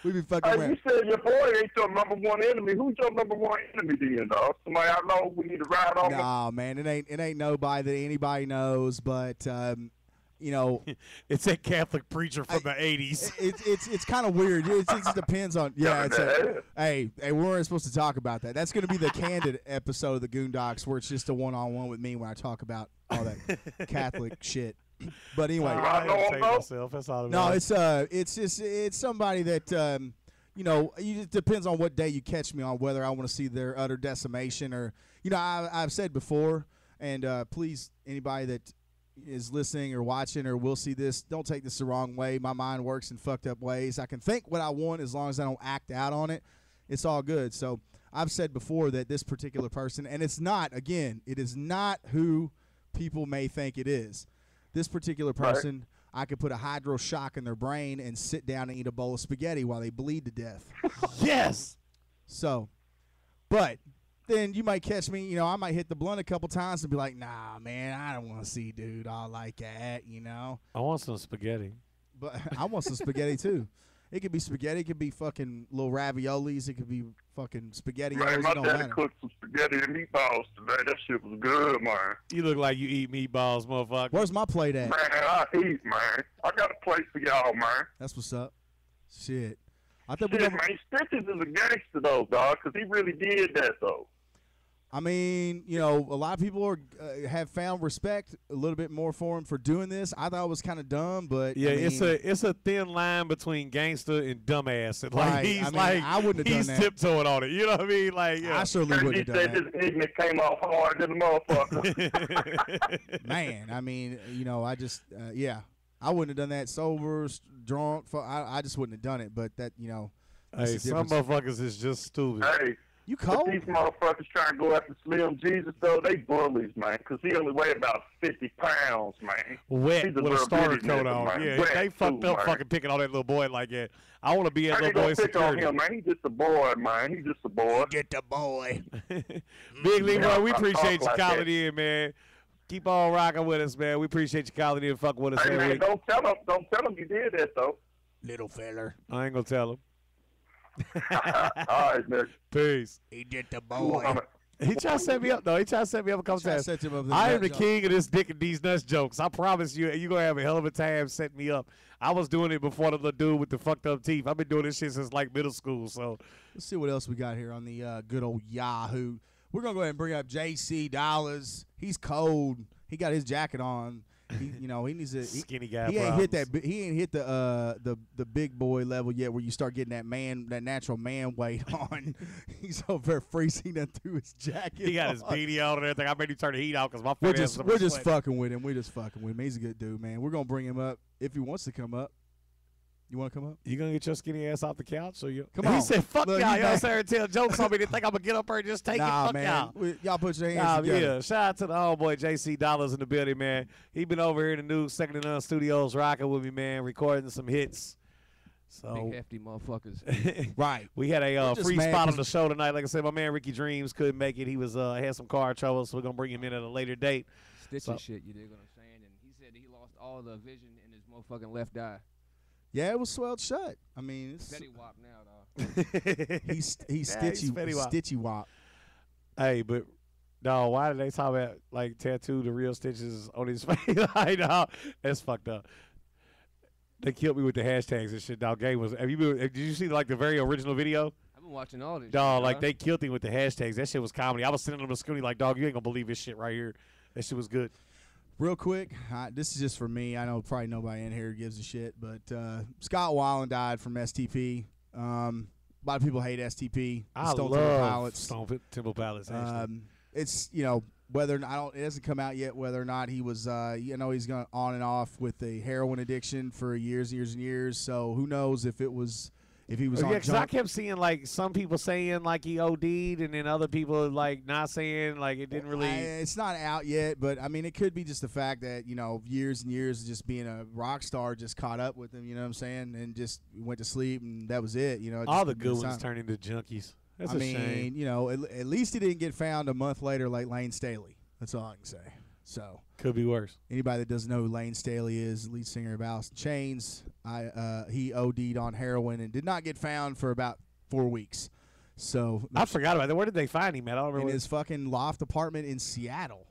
[SPEAKER 2] We be fucking
[SPEAKER 5] Hey,
[SPEAKER 2] around.
[SPEAKER 5] you said your boy ain't your number one enemy. Who's your number one enemy then, dog? Somebody I know we need to ride on?
[SPEAKER 2] Nah, man, it ain't nobody that anybody knows, but you know,
[SPEAKER 3] It's that Catholic preacher from the 80s.
[SPEAKER 2] it's kind of weird. It just depends on. Yeah, hey, we weren't supposed to talk about that. That's going to be the candid episode of the Goondocs, where it's just a one-on-one with me when I talk about all that Catholic shit. But anyway,
[SPEAKER 3] I didn't say myself. That's all it
[SPEAKER 2] no,
[SPEAKER 3] was.
[SPEAKER 2] it's somebody that you know. It depends on what day you catch me on, whether I want to see their utter decimation or, you know, I've said before, and please, anybody that is listening or watching or will see this, don't take this the wrong way. My mind works in fucked up ways. I can think what I want as long as I don't act out on it. It's all good. So I've said before that this particular person, and it's not, again, it is not who people may think it is. This particular person, I could put a hydro shock in their brain and sit down and eat a bowl of spaghetti while they bleed to death.
[SPEAKER 3] Yes.
[SPEAKER 2] So, but then you might catch me, you know, I might hit the blunt a couple times and be like, nah, man, I don't want to see dude all like that, you know.
[SPEAKER 3] I want some spaghetti.
[SPEAKER 2] But I want some spaghetti too. It could be spaghetti, it could be fucking little raviolis, it could be fucking spaghettios.
[SPEAKER 5] Man,
[SPEAKER 2] It
[SPEAKER 5] my
[SPEAKER 2] don't
[SPEAKER 5] daddy
[SPEAKER 2] matter.
[SPEAKER 5] cooked some spaghetti and meatballs today. That shit was good, man.
[SPEAKER 3] You look like you eat meatballs, motherfucker.
[SPEAKER 2] Where's my plate at?
[SPEAKER 5] Man, I eat, man. I got a place for y'all, man.
[SPEAKER 2] That's what's up. Shit. I thought we
[SPEAKER 5] Shit,
[SPEAKER 2] never,
[SPEAKER 5] man, Stitches is a gangster, though, dog, because he really did that, though.
[SPEAKER 2] I mean, you know, a lot of people are have found respect a little bit more for him for doing this. I thought it was kind of dumb, but
[SPEAKER 3] Yeah,
[SPEAKER 2] I mean,
[SPEAKER 3] it's a thin line between gangster and dumbass. And like
[SPEAKER 2] Right.
[SPEAKER 3] he's
[SPEAKER 2] I mean,
[SPEAKER 3] like
[SPEAKER 2] I wouldn't have
[SPEAKER 3] he's
[SPEAKER 2] done that.
[SPEAKER 3] tiptoeing on it. You know what I mean? Like yeah.
[SPEAKER 2] I certainly
[SPEAKER 5] And he
[SPEAKER 2] wouldn't have
[SPEAKER 5] said
[SPEAKER 2] done
[SPEAKER 5] his ignorance came off hard than a motherfucker.
[SPEAKER 2] that. Man, I mean, you know, I just, yeah, I wouldn't have done that sober, drunk. I just wouldn't have done it. But that, you know, that's
[SPEAKER 3] Hey,
[SPEAKER 2] the
[SPEAKER 3] some
[SPEAKER 2] difference.
[SPEAKER 3] motherfuckers is just stupid.
[SPEAKER 5] Hey,
[SPEAKER 2] You
[SPEAKER 5] but
[SPEAKER 2] cold?
[SPEAKER 5] these motherfuckers trying to go after Slim Jesus, though, they bullies, man, because he only weigh about 50 pounds, man.
[SPEAKER 3] Wet
[SPEAKER 5] He's a
[SPEAKER 3] with a
[SPEAKER 5] little
[SPEAKER 3] starter
[SPEAKER 5] bitty
[SPEAKER 3] coat
[SPEAKER 5] nigga,
[SPEAKER 3] on.
[SPEAKER 5] man.
[SPEAKER 3] Yeah,
[SPEAKER 5] Wet
[SPEAKER 3] they fucked
[SPEAKER 5] too,
[SPEAKER 3] up
[SPEAKER 5] man.
[SPEAKER 3] fucking picking on that little boy like that. I want to be that
[SPEAKER 5] How you
[SPEAKER 3] little
[SPEAKER 5] gonna
[SPEAKER 3] boy's
[SPEAKER 5] pick on
[SPEAKER 3] security.
[SPEAKER 5] him, man? He's just a boy, man. He's just a boy.
[SPEAKER 2] Get the boy.
[SPEAKER 3] Big Leroy,
[SPEAKER 5] Yeah,
[SPEAKER 3] we
[SPEAKER 5] I
[SPEAKER 3] appreciate
[SPEAKER 5] talk
[SPEAKER 3] you
[SPEAKER 5] like
[SPEAKER 3] calling
[SPEAKER 5] that.
[SPEAKER 3] in, man. Keep on rocking with us, man. We appreciate you calling in and fucking with us
[SPEAKER 5] Hey,
[SPEAKER 3] every
[SPEAKER 5] man,
[SPEAKER 3] week.
[SPEAKER 5] don't tell him you did that, though.
[SPEAKER 2] Little feller.
[SPEAKER 3] I ain't gonna tell him.
[SPEAKER 5] All right, man.
[SPEAKER 3] Peace.
[SPEAKER 2] He did the
[SPEAKER 3] He tried to set me up, though. He tried to set me up a couple
[SPEAKER 2] Try to
[SPEAKER 3] times.
[SPEAKER 2] set him up with
[SPEAKER 3] I
[SPEAKER 2] that
[SPEAKER 3] am the
[SPEAKER 2] joke.
[SPEAKER 3] king of this dick and these nuts jokes. I promise you, you're going to have a hell of a time setting me up. I was doing it before the little dude with the fucked up teeth. I've been doing this shit since like middle school, so.
[SPEAKER 2] Let's see what else we got here on the good old Yahoo. We're gonna go ahead and bring up JC Dollars. He's cold. He got his jacket on. He, you know, he needs a
[SPEAKER 3] Skinny guy
[SPEAKER 2] He ain't hit
[SPEAKER 3] problems.
[SPEAKER 2] that. He ain't hit the big boy level yet, where you start getting that natural man weight on. He's over there freezing that through his jacket.
[SPEAKER 3] He got his
[SPEAKER 2] on.
[SPEAKER 3] beanie on and everything. I made him turn the heat out because my
[SPEAKER 2] We're
[SPEAKER 3] fat ass
[SPEAKER 2] just
[SPEAKER 3] was
[SPEAKER 2] we're just
[SPEAKER 3] sweating.
[SPEAKER 2] fucking with him. We're just fucking with him. He's a good dude, man. We're gonna bring him up if he wants to come up. You want to come up?
[SPEAKER 3] You gonna get your skinny ass off the couch? Or you?
[SPEAKER 2] Come
[SPEAKER 3] He
[SPEAKER 2] on.
[SPEAKER 3] said, "Fuck
[SPEAKER 2] Look,
[SPEAKER 3] y'all."
[SPEAKER 2] you
[SPEAKER 3] Y'all
[SPEAKER 2] back.
[SPEAKER 3] sir tell jokes on me. They think I'm gonna get up there and just take it.
[SPEAKER 2] Nah,
[SPEAKER 3] Fuck
[SPEAKER 2] man.
[SPEAKER 3] y'all.
[SPEAKER 2] Y'all put your hands
[SPEAKER 3] Nah,
[SPEAKER 2] together.
[SPEAKER 3] yeah. Shout out to the homeboy JC Dollars in the building, man. He been over here in the new Second and None Studios rocking with me, man, recording some hits. So
[SPEAKER 6] Big hefty motherfuckers.
[SPEAKER 2] Right.
[SPEAKER 3] we had a
[SPEAKER 2] We're just
[SPEAKER 3] free
[SPEAKER 2] mad
[SPEAKER 3] spot
[SPEAKER 2] 'cause-
[SPEAKER 3] on the show tonight. Like I said, my man Ricky Dreams couldn't make it. He was had some car trouble, so we're gonna bring him in at a later date.
[SPEAKER 6] Stitching
[SPEAKER 3] So-
[SPEAKER 6] shit, you dig what I'm saying? And he said that he lost all the vision in his motherfucking left eye.
[SPEAKER 2] Yeah, it was swelled shut. I mean, it's,
[SPEAKER 6] Fetty Wap now, dog.
[SPEAKER 2] he's
[SPEAKER 3] Yeah, he's Fetty Wap.
[SPEAKER 2] stitchy wop.
[SPEAKER 3] Hey, but no, why did they talk about like tattoo the real stitches on his face? Like, no, that's fucked up. They killed me with the hashtags and shit. Dog, game was. Did you see like the very original video?
[SPEAKER 6] I've been watching all this.
[SPEAKER 3] Dog,
[SPEAKER 6] shit,
[SPEAKER 3] like
[SPEAKER 6] dog.
[SPEAKER 3] they killed him with the hashtags. That shit was comedy. I was sending them to Scooney like, dog, you ain't gonna believe this shit right here. That shit was good.
[SPEAKER 2] Real quick, this is just for me. I know probably nobody in here gives a shit, but Scott Weiland died from STP. A lot of people hate STP.
[SPEAKER 3] I
[SPEAKER 2] Stone Temple
[SPEAKER 3] love
[SPEAKER 2] Pilots.
[SPEAKER 3] Stone Temple Pilots. Actually.
[SPEAKER 2] It's whether I don't. It hasn't come out yet whether or not he was. He's gone on and off with the heroin addiction for years and years and years. So who knows if he was
[SPEAKER 3] Yeah,
[SPEAKER 2] on
[SPEAKER 3] because I
[SPEAKER 2] junk.
[SPEAKER 3] kept seeing like some people saying like he OD'd, and then other people like not saying like it didn't really.
[SPEAKER 2] It's not out yet, but I mean, it could be just the fact that years and years of just being a rock star just caught up with him. You know what I'm saying? And just went to sleep, and that was it.
[SPEAKER 3] All
[SPEAKER 2] just
[SPEAKER 3] the good
[SPEAKER 2] it's
[SPEAKER 3] ones
[SPEAKER 2] not-
[SPEAKER 3] turn into junkies. That's
[SPEAKER 2] I
[SPEAKER 3] a
[SPEAKER 2] mean,
[SPEAKER 3] shame.
[SPEAKER 2] at least he didn't get found a month later like Lane Staley. That's all I can say. So
[SPEAKER 3] Could be worse.
[SPEAKER 2] anybody that doesn't know who Lane Staley is, lead singer of Alice in Chains, he OD'd on heroin and did not get found for about 4 weeks. So
[SPEAKER 3] I forgot about that. Where did they find him at? I don't
[SPEAKER 2] in
[SPEAKER 3] remember.
[SPEAKER 2] his fucking loft apartment in Seattle.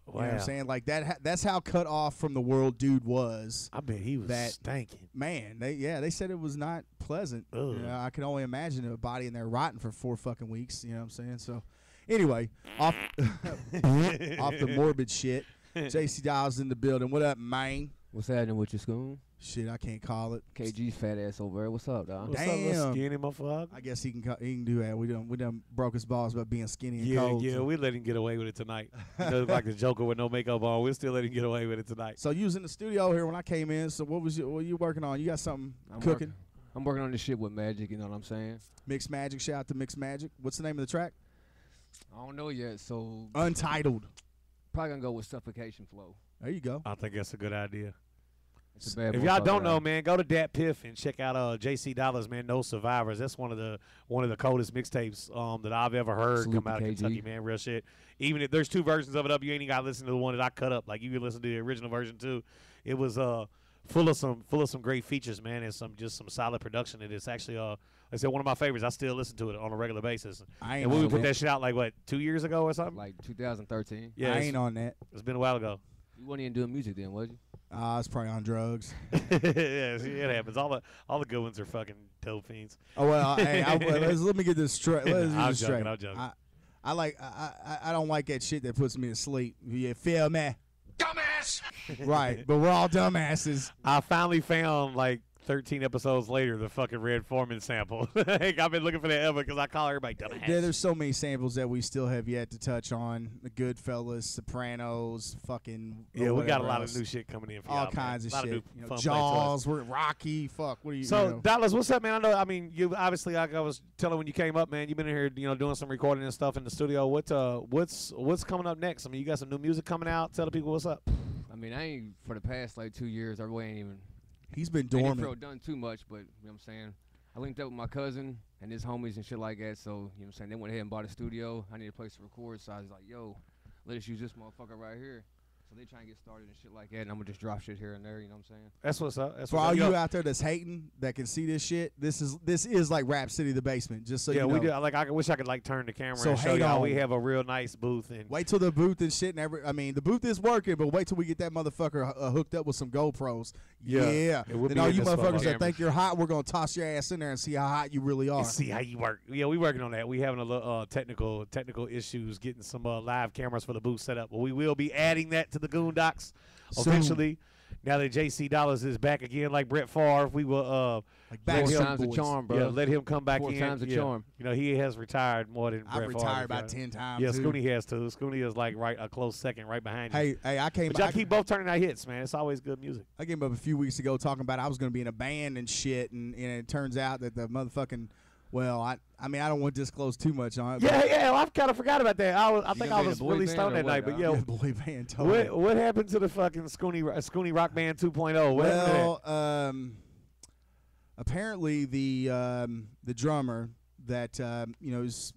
[SPEAKER 2] You know what I'm
[SPEAKER 3] Wow.
[SPEAKER 2] saying? Like that's how cut off from the world dude was.
[SPEAKER 3] I bet he was
[SPEAKER 2] that-
[SPEAKER 3] stinking.
[SPEAKER 2] Man, they said it was not pleasant.
[SPEAKER 3] Ugh.
[SPEAKER 2] I can only imagine a body in there rotting for 4 fucking weeks. You know what I'm saying? So, anyway, off the morbid shit. JC Dials in the building. What up, man?
[SPEAKER 6] What's happening with your school?
[SPEAKER 2] Shit, I can't call it.
[SPEAKER 6] KG's fat ass over there. What's up, dog?
[SPEAKER 3] What's up, little
[SPEAKER 2] Damn.
[SPEAKER 3] skinny motherfucker?
[SPEAKER 2] I guess he can do that. We done broke his balls about being skinny and
[SPEAKER 3] Yeah,
[SPEAKER 2] cold.
[SPEAKER 3] yeah,
[SPEAKER 2] so.
[SPEAKER 3] we let him get away with it tonight. He looked like the Joker with no makeup on. We'll still let him get away with it tonight.
[SPEAKER 2] So you was in the studio here when I came in. So what you working on? You got something cooking?
[SPEAKER 6] I'm working on this shit with Magic. You know what I'm saying?
[SPEAKER 2] Mixed Magic. Shout out to Mixed Magic. What's the name of the track?
[SPEAKER 6] I don't know yet, so
[SPEAKER 2] Untitled.
[SPEAKER 6] probably gonna go with Suffocation Flow.
[SPEAKER 2] There you go.
[SPEAKER 3] I think that's a good idea.
[SPEAKER 6] It's a bad
[SPEAKER 3] If y'all
[SPEAKER 6] motherfucker,
[SPEAKER 3] don't know,
[SPEAKER 6] dog.
[SPEAKER 3] man, go to Dat Piff and check out JC Dollars, man. No Survivors. That's one of the coldest mixtapes that I've ever heard
[SPEAKER 6] Salute
[SPEAKER 3] come out
[SPEAKER 6] to
[SPEAKER 3] of
[SPEAKER 6] KG.
[SPEAKER 3] Kentucky, man. Real shit. Even if there's 2 versions of it up, you ain't even got to listen to the one that I cut up. Like you can listen to the original version too. It was full of some great features, man, and some solid production. And it's actually like I said, one of my favorites. I still listen to it on a regular basis.
[SPEAKER 2] I ain't
[SPEAKER 3] And we
[SPEAKER 2] on
[SPEAKER 3] would put
[SPEAKER 2] that.
[SPEAKER 3] that shit out like what 2 years ago or something.
[SPEAKER 6] Like 2013.
[SPEAKER 3] Yeah,
[SPEAKER 2] I
[SPEAKER 3] it's-
[SPEAKER 2] ain't on that.
[SPEAKER 3] It's been a while ago.
[SPEAKER 6] You wasn't even doing music then, was you?
[SPEAKER 2] I was probably on drugs.
[SPEAKER 3] Yeah, see, it happens. All the good ones are fucking dope fiends.
[SPEAKER 2] Oh well, hey, let me get this straight. Let's get
[SPEAKER 3] I'm
[SPEAKER 2] this
[SPEAKER 3] joking,
[SPEAKER 2] straight.
[SPEAKER 3] I'm joking.
[SPEAKER 2] I don't like that shit that puts me to sleep. You feel me?
[SPEAKER 1] Dumbass!
[SPEAKER 2] Right, but we're all dumbasses.
[SPEAKER 3] I finally found like 13 episodes later the fucking Red Foreman sample. Like, I've been looking for that ever because I call everybody dumbass.
[SPEAKER 2] Yeah, there's so many samples that we still have yet to touch on. The Goodfellas, Sopranos, fucking.
[SPEAKER 3] Yeah, we got a
[SPEAKER 2] whatever
[SPEAKER 3] lot
[SPEAKER 2] else.
[SPEAKER 3] of new shit coming in for
[SPEAKER 2] All
[SPEAKER 3] y'all,
[SPEAKER 2] kinds
[SPEAKER 3] man.
[SPEAKER 2] of
[SPEAKER 3] A lot
[SPEAKER 2] shit.
[SPEAKER 3] new
[SPEAKER 2] You know,
[SPEAKER 3] fun
[SPEAKER 2] Jaws, we're Rocky. Fuck, what are you?
[SPEAKER 3] So
[SPEAKER 2] you know.
[SPEAKER 3] Dallas, what's up, man? I know. I mean, you obviously, like I was telling when you came up, man. You've been in here, doing some recording and stuff in the studio. What's coming up next? I mean, you got some new music coming out. Tell the people what's up.
[SPEAKER 6] I mean, I ain't for the past like 2 years. I really ain't even.
[SPEAKER 2] He's been
[SPEAKER 6] I ain't
[SPEAKER 2] dormant.
[SPEAKER 6] feel done too much, but you know what I'm saying. I linked up with my cousin and his homies and shit like that. So you know what I'm saying. They went ahead and bought a studio. I need a place to record, so I was like, yo, let us use this motherfucker right here. So they try and get started and shit like that, and I'm gonna just drop shit here and there. You know what I'm saying?
[SPEAKER 3] That's what's up. That's
[SPEAKER 2] For
[SPEAKER 3] what's
[SPEAKER 2] all
[SPEAKER 3] up.
[SPEAKER 2] you out there that's hating, that can see this shit, this is like Rap City the basement. Just so
[SPEAKER 3] yeah,
[SPEAKER 2] you know.
[SPEAKER 3] we do. Like, I wish I could like turn the camera
[SPEAKER 2] So
[SPEAKER 3] and show
[SPEAKER 2] hate
[SPEAKER 3] y'all.
[SPEAKER 2] on.
[SPEAKER 3] We have a real nice booth and
[SPEAKER 2] Wait till the booth and shit the booth is working, but wait till we get that motherfucker hooked up with some GoPros.
[SPEAKER 3] Yeah.
[SPEAKER 2] Yeah.
[SPEAKER 3] It would
[SPEAKER 2] Then
[SPEAKER 3] be
[SPEAKER 2] all
[SPEAKER 3] in
[SPEAKER 2] you
[SPEAKER 3] this
[SPEAKER 2] motherfuckers
[SPEAKER 3] fucking
[SPEAKER 2] that think you're hot, we're gonna toss your ass in there and see how hot you really are.
[SPEAKER 3] and see how you work. Yeah, we working on that. We having a little technical issues getting some live cameras for the booth set up. But we will be adding that to the Goondocs
[SPEAKER 2] Soon.
[SPEAKER 3] eventually. now that JC Dollars is back again, like Brett Favre, we will
[SPEAKER 2] Like
[SPEAKER 6] Four
[SPEAKER 2] Backstreet
[SPEAKER 6] times the
[SPEAKER 2] Boys.
[SPEAKER 6] charm, bro.
[SPEAKER 3] yeah, let him come back
[SPEAKER 6] 4
[SPEAKER 3] in.
[SPEAKER 6] times the
[SPEAKER 3] yeah.
[SPEAKER 6] charm.
[SPEAKER 3] You know, he has retired more than
[SPEAKER 2] I've
[SPEAKER 3] Brett Favre.
[SPEAKER 2] retired about
[SPEAKER 3] you know.
[SPEAKER 2] 10 times.
[SPEAKER 3] Yeah,
[SPEAKER 2] too.
[SPEAKER 3] Scooney has too. Scooney is like a close second, right behind you.
[SPEAKER 2] Hey, I came.
[SPEAKER 3] But y'all
[SPEAKER 2] I,
[SPEAKER 3] keep both turning out hits, man. It's always good music.
[SPEAKER 2] I came up a few weeks ago talking about I was going to be in a band and shit, and it turns out that the motherfucking. Well, I mean, I don't want to disclose too much on it.
[SPEAKER 3] Yeah, I kind of forgot about that. I think
[SPEAKER 6] gonna
[SPEAKER 3] I
[SPEAKER 6] be in a
[SPEAKER 3] was
[SPEAKER 6] boy
[SPEAKER 3] really
[SPEAKER 6] band
[SPEAKER 3] stoned
[SPEAKER 6] or
[SPEAKER 3] that
[SPEAKER 6] what,
[SPEAKER 3] night. But
[SPEAKER 6] dog?
[SPEAKER 3] yo,
[SPEAKER 2] Yeah, boy band. Totally.
[SPEAKER 3] what happened to the fucking Scooney Rock Band 2.0? What happened to that?
[SPEAKER 2] Well, apparently the drummer that is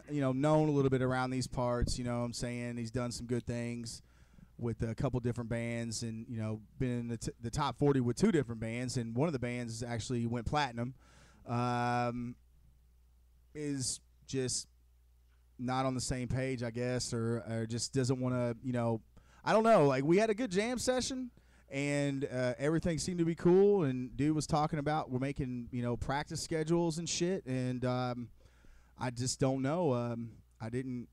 [SPEAKER 2] known a little bit around these parts. You know what I'm saying? He's done some good things with a couple different bands, and been in the top 40 with 2 different bands, and one of the bands actually went platinum. Is just not on the same page, I guess, or just doesn't want to, I don't know. Like, we had a good jam session, and everything seemed to be cool, and dude was talking about we're making, practice schedules and shit, and I just don't know. I didn't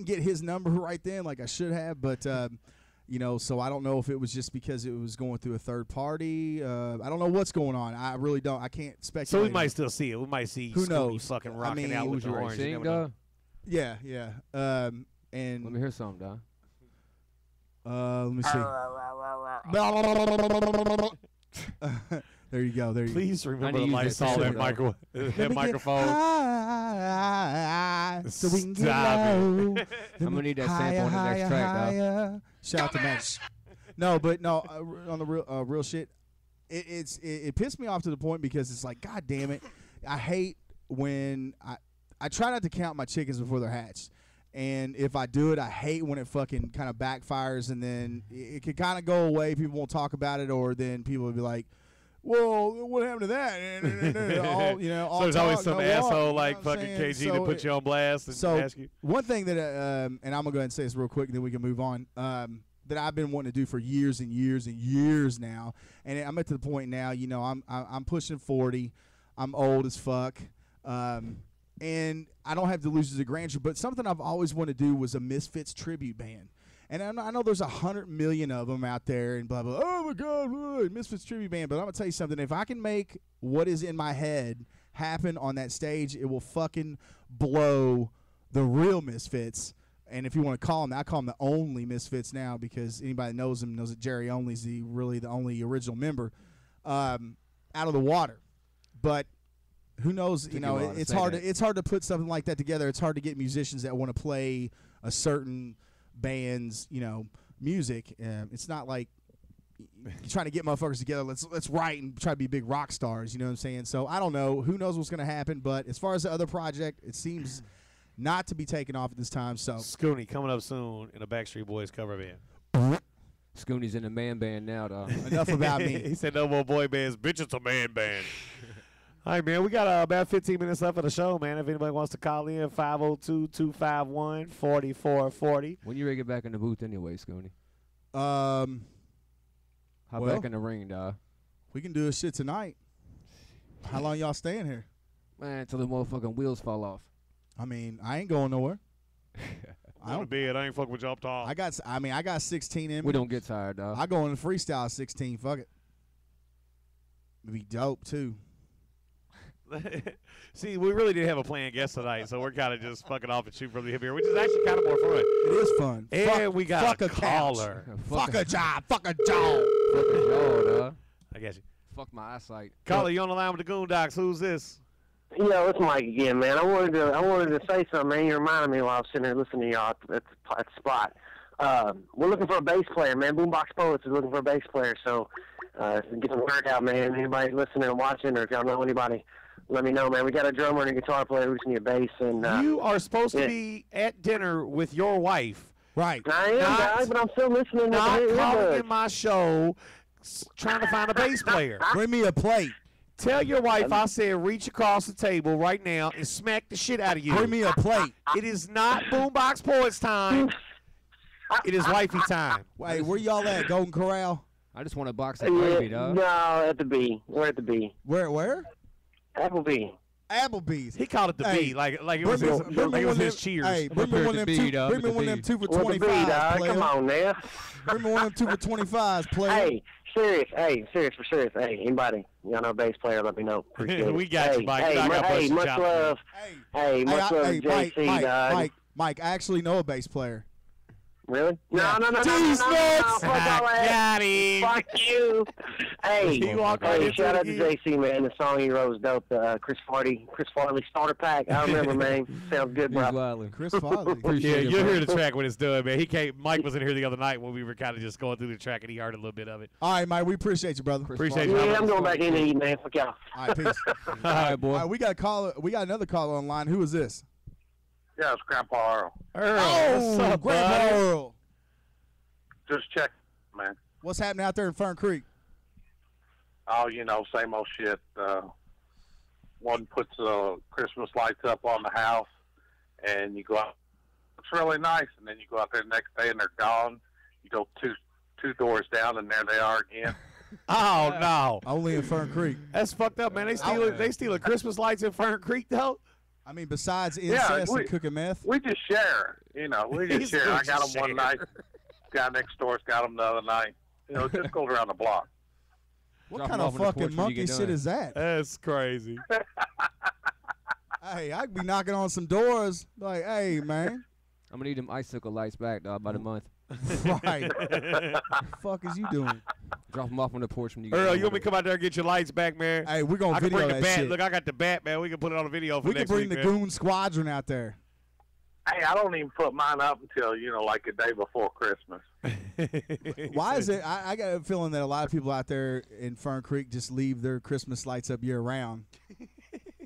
[SPEAKER 2] get his number right then like I should have, but so I don't know if it was just because it was going through a third party. I don't know what's going on. I really don't. I can't speculate.
[SPEAKER 3] So we might still see it. We might see
[SPEAKER 2] Who
[SPEAKER 3] Scooney
[SPEAKER 2] knows?
[SPEAKER 3] fucking
[SPEAKER 2] I
[SPEAKER 3] rocking
[SPEAKER 2] mean,
[SPEAKER 3] out with
[SPEAKER 6] Who's
[SPEAKER 3] the
[SPEAKER 6] you ready
[SPEAKER 3] orange.
[SPEAKER 6] to
[SPEAKER 3] You
[SPEAKER 6] sing,
[SPEAKER 3] never know.
[SPEAKER 6] dog?
[SPEAKER 2] Yeah. And
[SPEAKER 6] Let me hear something, dog.
[SPEAKER 2] let me see. There you go.
[SPEAKER 3] Please remember
[SPEAKER 6] I
[SPEAKER 3] the
[SPEAKER 6] need to use
[SPEAKER 3] Lysol
[SPEAKER 6] that
[SPEAKER 3] that
[SPEAKER 6] shit,
[SPEAKER 3] that microphone.
[SPEAKER 2] So we can get
[SPEAKER 3] Stop it.
[SPEAKER 2] low.
[SPEAKER 6] I'm gonna need that sample on the next track, dog.
[SPEAKER 2] dog. Shout out to Max. No, on the real shit, it pissed me off to the point because it's like, God damn it, I hate when I try not to count my chickens before they're hatched. And if I do it, I hate when it fucking kind of backfires, and then it can kind of go away. People won't talk about it, or then people will be like, "Well, what happened to that?" all, all
[SPEAKER 3] So there's
[SPEAKER 2] talk,
[SPEAKER 3] always some
[SPEAKER 2] no
[SPEAKER 3] asshole
[SPEAKER 2] walk,
[SPEAKER 3] like
[SPEAKER 2] you know what I'm
[SPEAKER 3] fucking
[SPEAKER 2] saying?
[SPEAKER 3] KG
[SPEAKER 2] So
[SPEAKER 3] to put you on blast and
[SPEAKER 2] so
[SPEAKER 3] ask you.
[SPEAKER 2] one thing that, and I'm gonna go ahead and say this real quick, and then we can move on. That I've been wanting to do for years and years and years now, and I'm at the point now. I'm pushing 40. I'm old as fuck. And I don't have delusions of grandeur, but something I've always wanted to do was a Misfits tribute band. And I know there's 100 million of them out there and blah, blah, oh my God, Misfits tribute band. But I'm going to tell you something. If I can make what is in my head happen on that stage, it will fucking blow the real Misfits. And if you want to call them, I call them the only Misfits now, because anybody that knows them knows that Jerry Only's really the only original member, out of the water. But who knows? It's hard. It's hard to put something like that together. It's hard to get musicians that want to play a certain band's, music. It's not like you're trying to get motherfuckers together. Let's write and try to be big rock stars. You know what I'm saying? So I don't know. Who knows what's going to happen? But as far as the other project, it seems not to be taken off at this time. So
[SPEAKER 3] Scooney coming up soon in a Backstreet Boys cover band.
[SPEAKER 6] Scooney's in the man band now, dog.
[SPEAKER 2] enough about me.
[SPEAKER 3] He said no more boy bands. Bitch, it's a man band. All right, man, we got about 15 minutes left of the show, man. If anybody wants to call in, 502-251-4440.
[SPEAKER 6] When you ready to get back in the booth anyway, Scooney?
[SPEAKER 2] Hop
[SPEAKER 6] Back in the ring, dog.
[SPEAKER 2] We can do a shit tonight. How long y'all staying here?
[SPEAKER 6] Man, until the motherfucking wheels fall off.
[SPEAKER 2] I mean, I ain't going nowhere.
[SPEAKER 3] I don't bed. I ain't fucking with y'all talk.
[SPEAKER 2] I got 16 in me.
[SPEAKER 6] We don't get tired, dog.
[SPEAKER 2] I go in the freestyle 16. Fuck it. It'd be dope too.
[SPEAKER 3] See, we really did have a planned guest tonight, so we're kind of just fucking off and shooting from the hip here, which is actually kind of more fun.
[SPEAKER 2] It is fun.
[SPEAKER 3] And we got
[SPEAKER 2] fuck
[SPEAKER 3] a
[SPEAKER 2] couch.
[SPEAKER 3] caller.
[SPEAKER 2] Fuck a job. Fuck a job.
[SPEAKER 6] Fuck a jaw, dog.
[SPEAKER 3] I got you.
[SPEAKER 6] Fuck my eyesight.
[SPEAKER 3] Caller, you on the line with the Goondocs. Who's this?
[SPEAKER 4] Yo, it's Mike again, man. I wanted to say something, man. You reminded me while I was sitting there listening to y'all at the spot. We're looking for a bass player, man. Boombox Poets is looking for a bass player, so get some word out, man. Anybody listening and watching, or if y'all know anybody, let me know, man. We got a drummer and a guitar player. We just need a bass. And
[SPEAKER 3] You are supposed to be at dinner with your wife,
[SPEAKER 2] Right.
[SPEAKER 4] I am, guys, but I'm still listening.
[SPEAKER 3] not
[SPEAKER 4] with the
[SPEAKER 3] calling
[SPEAKER 4] earbuds.
[SPEAKER 3] in my show, trying to find a bass player.
[SPEAKER 2] Bring me a plate.
[SPEAKER 3] Tell your wife I said reach across the table right now and smack the shit out of you.
[SPEAKER 2] Bring me a plate.
[SPEAKER 3] It is not Boombox Poets time. It is wifey time.
[SPEAKER 2] Hey, where y'all at? Golden Corral?
[SPEAKER 6] I just want a box of gravy, dog.
[SPEAKER 4] No, at the B. We're at the B.
[SPEAKER 2] Where?
[SPEAKER 4] Applebee.
[SPEAKER 2] Applebee's.
[SPEAKER 3] He called it the
[SPEAKER 2] Hey,
[SPEAKER 3] B, like it
[SPEAKER 2] Bring
[SPEAKER 3] was
[SPEAKER 2] me-
[SPEAKER 3] his,
[SPEAKER 2] bring me
[SPEAKER 3] like it was
[SPEAKER 2] one
[SPEAKER 3] his
[SPEAKER 2] them-
[SPEAKER 3] cheers.
[SPEAKER 2] Hey, bring me
[SPEAKER 6] Up
[SPEAKER 2] one
[SPEAKER 6] here
[SPEAKER 2] of
[SPEAKER 6] at
[SPEAKER 2] them
[SPEAKER 6] the
[SPEAKER 2] two.
[SPEAKER 6] B, dog,
[SPEAKER 2] Bring me
[SPEAKER 6] at
[SPEAKER 2] one
[SPEAKER 6] the
[SPEAKER 2] of them
[SPEAKER 6] B.
[SPEAKER 2] 2 for
[SPEAKER 4] What the B,
[SPEAKER 2] 25s,
[SPEAKER 4] dog? Come
[SPEAKER 2] player.
[SPEAKER 4] on now.
[SPEAKER 2] Bring me one of them 2 for 25s, player.
[SPEAKER 4] Hey, serious for serious. Hey, anybody, y'all know a bass player, let me know. Appreciate
[SPEAKER 3] We
[SPEAKER 4] it.
[SPEAKER 3] got
[SPEAKER 4] hey,
[SPEAKER 3] you, Mike.
[SPEAKER 4] Hey,
[SPEAKER 3] You know I got busted
[SPEAKER 4] much
[SPEAKER 3] chops,
[SPEAKER 4] love. Hey, much love to JC, dog.
[SPEAKER 2] Mike, I actually know a bass player.
[SPEAKER 4] Really?
[SPEAKER 2] Yeah.
[SPEAKER 4] No.
[SPEAKER 2] These nuts!
[SPEAKER 4] Fuck all that.
[SPEAKER 3] Got him.
[SPEAKER 4] Fuck you. Hey,
[SPEAKER 3] He walked right into
[SPEAKER 4] shout
[SPEAKER 3] it
[SPEAKER 4] out to
[SPEAKER 3] again.
[SPEAKER 4] JC, man. The song he wrote was dope. Chris Farley starter pack. I remember, man. Sounds good,
[SPEAKER 6] He's
[SPEAKER 4] bro.
[SPEAKER 6] wildin'.
[SPEAKER 2] Chris Farley.
[SPEAKER 3] Yeah,
[SPEAKER 6] Appreciate it,
[SPEAKER 3] you'll
[SPEAKER 6] bro.
[SPEAKER 3] hear the track when it's done, man. He came. Mike was in here the other night when we were kind of just going through the track, and he heard a little bit of it.
[SPEAKER 2] All right, Mike, we appreciate you, brother.
[SPEAKER 6] Chris
[SPEAKER 3] Appreciate
[SPEAKER 6] Farley.
[SPEAKER 3] you.
[SPEAKER 4] Yeah, I'm going back in to eat, man. Fuck y'all.
[SPEAKER 2] All right, peace.
[SPEAKER 6] All right, boy.
[SPEAKER 2] All right, we got a caller. We got another caller online. Who is this?
[SPEAKER 5] Yeah, it's Grandpa Earl.
[SPEAKER 3] Earl, what's up,
[SPEAKER 2] Grandpa
[SPEAKER 3] buddy?
[SPEAKER 2] Earl.
[SPEAKER 5] Just check, man.
[SPEAKER 2] What's happening out there in Fern Creek?
[SPEAKER 5] Oh, same old shit. One puts Christmas lights up on the house, and you go out. It's really nice, and then you go out there the next day, and they're gone. You go two doors down, and there they are again.
[SPEAKER 3] Oh no,
[SPEAKER 2] Only in Fern Creek.
[SPEAKER 3] that's fucked up, man. They stealing Christmas lights in Fern Creek though.
[SPEAKER 2] I mean, besides
[SPEAKER 5] Yeah,
[SPEAKER 2] incest and cooking meth.
[SPEAKER 5] We just share. We
[SPEAKER 3] He's
[SPEAKER 5] just share. I
[SPEAKER 3] just
[SPEAKER 5] got them
[SPEAKER 3] share.
[SPEAKER 5] one night. Guy next door's got them the other night. It just goes around the block.
[SPEAKER 2] What
[SPEAKER 6] Drop
[SPEAKER 2] kind
[SPEAKER 6] 'em
[SPEAKER 2] of
[SPEAKER 6] off on the
[SPEAKER 2] fucking
[SPEAKER 6] porch when you
[SPEAKER 2] monkey
[SPEAKER 6] get
[SPEAKER 2] shit
[SPEAKER 6] done.
[SPEAKER 2] is that?
[SPEAKER 3] That's crazy.
[SPEAKER 2] Hey, I could be knocking on some doors like, hey, man.
[SPEAKER 6] I'm gonna need them icicle lights back, dog, about a month.
[SPEAKER 2] Right. Fuck is you doing?
[SPEAKER 6] Drop them off on the porch when you get
[SPEAKER 3] Earl,
[SPEAKER 6] done
[SPEAKER 3] you want me
[SPEAKER 6] with
[SPEAKER 3] to come out there and get your lights back, man?
[SPEAKER 2] Hey, we're going
[SPEAKER 3] I
[SPEAKER 2] to
[SPEAKER 3] can
[SPEAKER 2] video
[SPEAKER 3] bring the
[SPEAKER 2] that
[SPEAKER 3] bat.
[SPEAKER 2] shit.
[SPEAKER 3] Look, I got the bat, man. We can put it on a video for
[SPEAKER 2] We can
[SPEAKER 3] next
[SPEAKER 2] bring
[SPEAKER 3] week,
[SPEAKER 2] the
[SPEAKER 3] man.
[SPEAKER 2] Goon Squadron out there.
[SPEAKER 5] Hey, I don't even put mine up until like a day before Christmas.
[SPEAKER 2] Why is it? I got a feeling that a lot of people out there in Fern Creek just leave their Christmas lights up year round.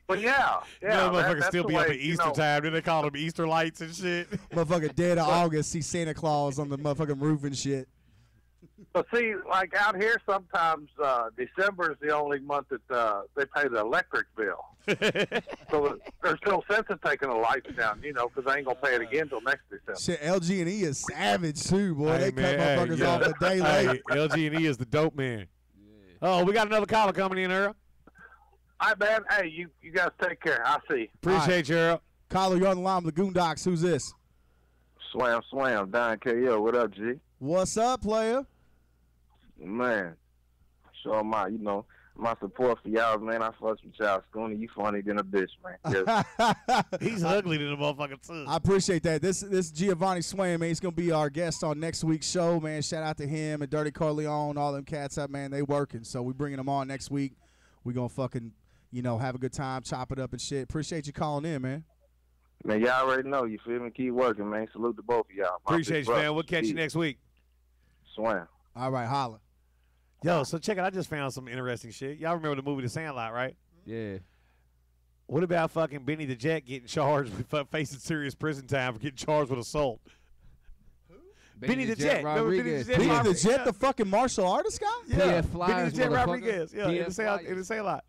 [SPEAKER 5] But yeah,
[SPEAKER 3] Motherfuckers
[SPEAKER 5] that's
[SPEAKER 3] still
[SPEAKER 5] the
[SPEAKER 3] be
[SPEAKER 5] way,
[SPEAKER 3] up at Easter time. Then they call them Easter lights and shit.
[SPEAKER 2] Motherfucker dead of August, see Santa Claus on the motherfucking roof and shit.
[SPEAKER 5] But see, like out here, sometimes December is the only month that they pay the electric bill. So there's no sense in taking the lights down, because they ain't gonna pay it again until next December.
[SPEAKER 2] Shit, LG&E is savage too, boy.
[SPEAKER 3] Hey,
[SPEAKER 2] They cut
[SPEAKER 3] man,
[SPEAKER 2] motherfuckers
[SPEAKER 3] yeah.
[SPEAKER 2] off a day late.
[SPEAKER 3] Hey, LG&E is the dope man. Oh, we got another caller coming in, Earl.
[SPEAKER 5] All right, man. Hey, you guys take care. I'll see you.
[SPEAKER 3] Appreciate you, Earl.
[SPEAKER 2] Caller, you're on the line with the Goondocs. Who's this?
[SPEAKER 7] Slam, Don KO. What up, G?
[SPEAKER 2] What's up, player?
[SPEAKER 7] Man, show my, my support for y'all, man. I fucks with y'all. Scoonie, you funny than a bitch, man. Yes.
[SPEAKER 3] He's ugly to the motherfucker, too.
[SPEAKER 2] I appreciate that. This Giovanni Swain, man, he's gonna be our guest on next week's show, man. Shout out to him and Dirty Corleone, all them cats up, man. They working, so we bringing them on next week. We gonna fucking, have a good time, chop it up and shit. Appreciate you calling in, man.
[SPEAKER 7] Man, y'all already know. You feel me? Keep working, man. Salute to both of y'all. My
[SPEAKER 3] Appreciate
[SPEAKER 7] big
[SPEAKER 3] you, man.
[SPEAKER 7] brothers.
[SPEAKER 3] We'll catch you
[SPEAKER 7] Peace.
[SPEAKER 3] next week.
[SPEAKER 7] Swam.
[SPEAKER 2] All right, holla.
[SPEAKER 3] Yo, so check it. I just found some interesting shit. Y'all remember the movie The Sandlot, right?
[SPEAKER 6] Yeah.
[SPEAKER 3] What about fucking Benny the Jet getting charged with facing serious prison time for getting charged with assault? Benny the Jet. Remember Benny the
[SPEAKER 6] Rodriguez.
[SPEAKER 3] Jet?
[SPEAKER 2] Benny the
[SPEAKER 3] Rodriguez.
[SPEAKER 2] Jet, the fucking martial artist guy?
[SPEAKER 3] Yeah,
[SPEAKER 6] PF Flyers,
[SPEAKER 3] Benny the Jet
[SPEAKER 6] motherfucker.
[SPEAKER 3] Rodriguez. Yeah,
[SPEAKER 6] PF
[SPEAKER 3] in the Sandlot.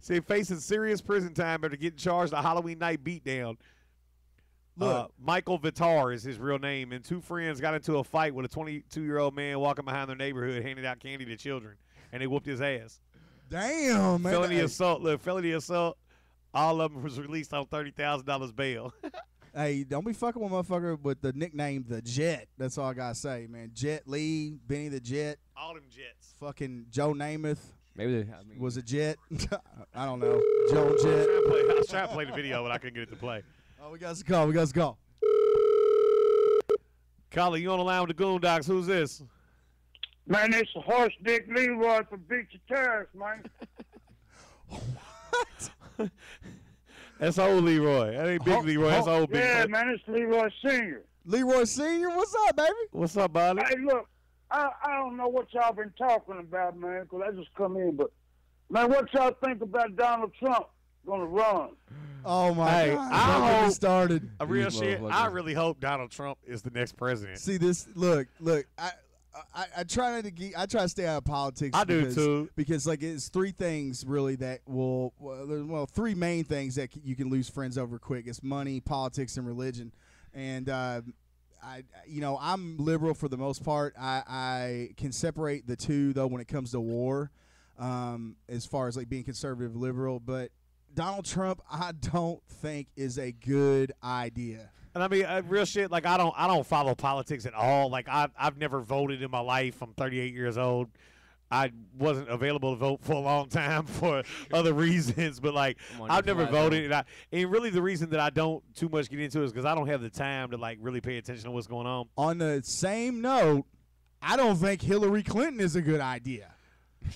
[SPEAKER 3] See, facing serious prison time after getting charged a Halloween night beatdown.
[SPEAKER 2] Look.
[SPEAKER 3] Michael Vitar is his real name, and two friends got into a fight with a 22-year-old man walking behind their neighborhood, handing out candy to children, and they whooped his ass.
[SPEAKER 2] Damn, man.
[SPEAKER 3] Felony
[SPEAKER 2] Hey,
[SPEAKER 3] assault. Look, felony assault. All of them was released on $30,000 bail.
[SPEAKER 2] hey, don't be fucking with motherfucker with the nickname The Jet. That's all I gotta say, man. Jet Lee, Benny the Jet,
[SPEAKER 3] All them jets.
[SPEAKER 2] fucking Joe Namath
[SPEAKER 6] Maybe
[SPEAKER 2] was a jet. I don't know. Joe Jet.
[SPEAKER 3] I was trying to play the video, but I couldn't get it to play.
[SPEAKER 2] Oh, we got to go. We got to go.
[SPEAKER 3] Collie, you on the line with the Goondocs. Who's this?
[SPEAKER 5] Man, it's a horse dick Leroy from Beach Terrace, man.
[SPEAKER 3] That's old Leroy. That ain't big Leroy. That's old big.
[SPEAKER 5] Yeah, man, it's Leroy Sr.
[SPEAKER 2] Leroy Sr., what's up, baby?
[SPEAKER 3] What's up, buddy?
[SPEAKER 5] Hey, look, I don't know what y'all been talking about, man, because I just come in, but, man, what y'all think about Donald Trump going to run?
[SPEAKER 2] Oh, my
[SPEAKER 3] Hey,
[SPEAKER 2] God.
[SPEAKER 3] I
[SPEAKER 2] Don't get me
[SPEAKER 3] hope-
[SPEAKER 2] started.
[SPEAKER 3] A real
[SPEAKER 6] These
[SPEAKER 3] shit. I
[SPEAKER 6] motherfuckers.
[SPEAKER 3] really hope Donald Trump is the next president.
[SPEAKER 2] See this? Look. I try not to I try to stay out of politics.
[SPEAKER 3] I do
[SPEAKER 2] because,
[SPEAKER 3] too.
[SPEAKER 2] Because like it's three things really that well three main things that you can lose friends over quick. It's money, politics, and religion. And I'm liberal for the most part. I can separate the two though when it comes to war, as far as like being conservative liberal. But Donald Trump, I don't think is a good idea.
[SPEAKER 3] And I mean, real shit. Like I don't follow politics at all. Like I've never voted in my life. I'm 38 years old. I wasn't available to vote for a long time for other reasons, but like I've never voted, and really the reason that I don't too much get into it is because I don't have the time to like really pay attention to what's going on.
[SPEAKER 2] On the same note, I don't think Hillary Clinton is a good idea.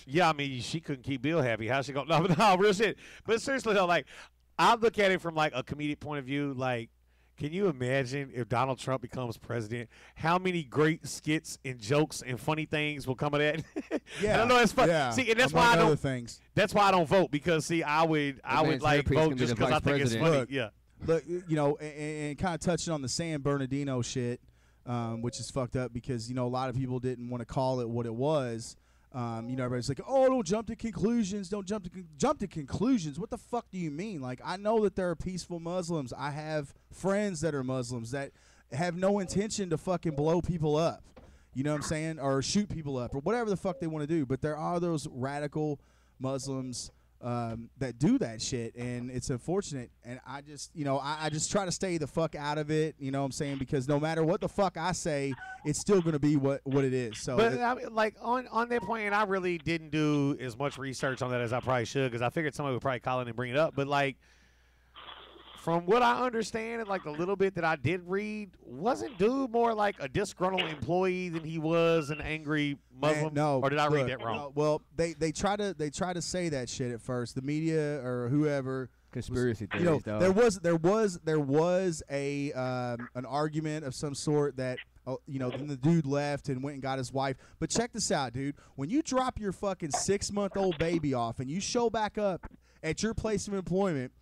[SPEAKER 3] Yeah, I mean she couldn't keep Bill happy. How's she going? No, real shit. But seriously though, like I look at it from like a comedic point of view, like. Can you imagine if Donald Trump becomes president, how many great skits and jokes and funny things will come of that?
[SPEAKER 2] Yeah,
[SPEAKER 3] I know that's fun.
[SPEAKER 2] Yeah.
[SPEAKER 3] See, and that's
[SPEAKER 2] Among
[SPEAKER 3] why I
[SPEAKER 2] other
[SPEAKER 3] don't.
[SPEAKER 2] Things.
[SPEAKER 3] That's why I don't vote because see, I would like vote just because I think it's funny.
[SPEAKER 2] Look,
[SPEAKER 3] yeah.
[SPEAKER 2] Look, you know, and kind of touching on the San Bernardino shit, which is fucked up because you know a lot of people didn't want to call it what it was. You know, everybody's like, "Oh, don't jump to conclusions. Don't jump to conclusions." What the fuck do you mean? Like, I know that there are peaceful Muslims. I have friends that are Muslims that have no intention to fucking blow people up. You know what I'm saying? Or shoot people up or whatever the fuck they want to do. But there are those radical Muslims that do that shit, and it's unfortunate. And I just, you know, I just try to stay the fuck out of it. You know what I'm saying? Because no matter what the fuck I say, it's still going to be what it is. So,
[SPEAKER 3] but I mean, like on that point, I really didn't do as much research on that as I probably should because I figured somebody would probably call in and bring it up. But like, from what I understand and like the little bit that I did read, wasn't dude more like a disgruntled employee than he was an angry Muslim?
[SPEAKER 2] Man, no,
[SPEAKER 3] or did I read that wrong?
[SPEAKER 2] Well, they try to say that shit at first. The media or whoever.
[SPEAKER 6] Conspiracy theories,
[SPEAKER 2] you know,
[SPEAKER 6] dog.
[SPEAKER 2] there was a an argument of some sort that you know, then the dude left and went and got his wife. But check this out, dude. When you drop your fucking 6-month-old baby off and you show back up at your place of employment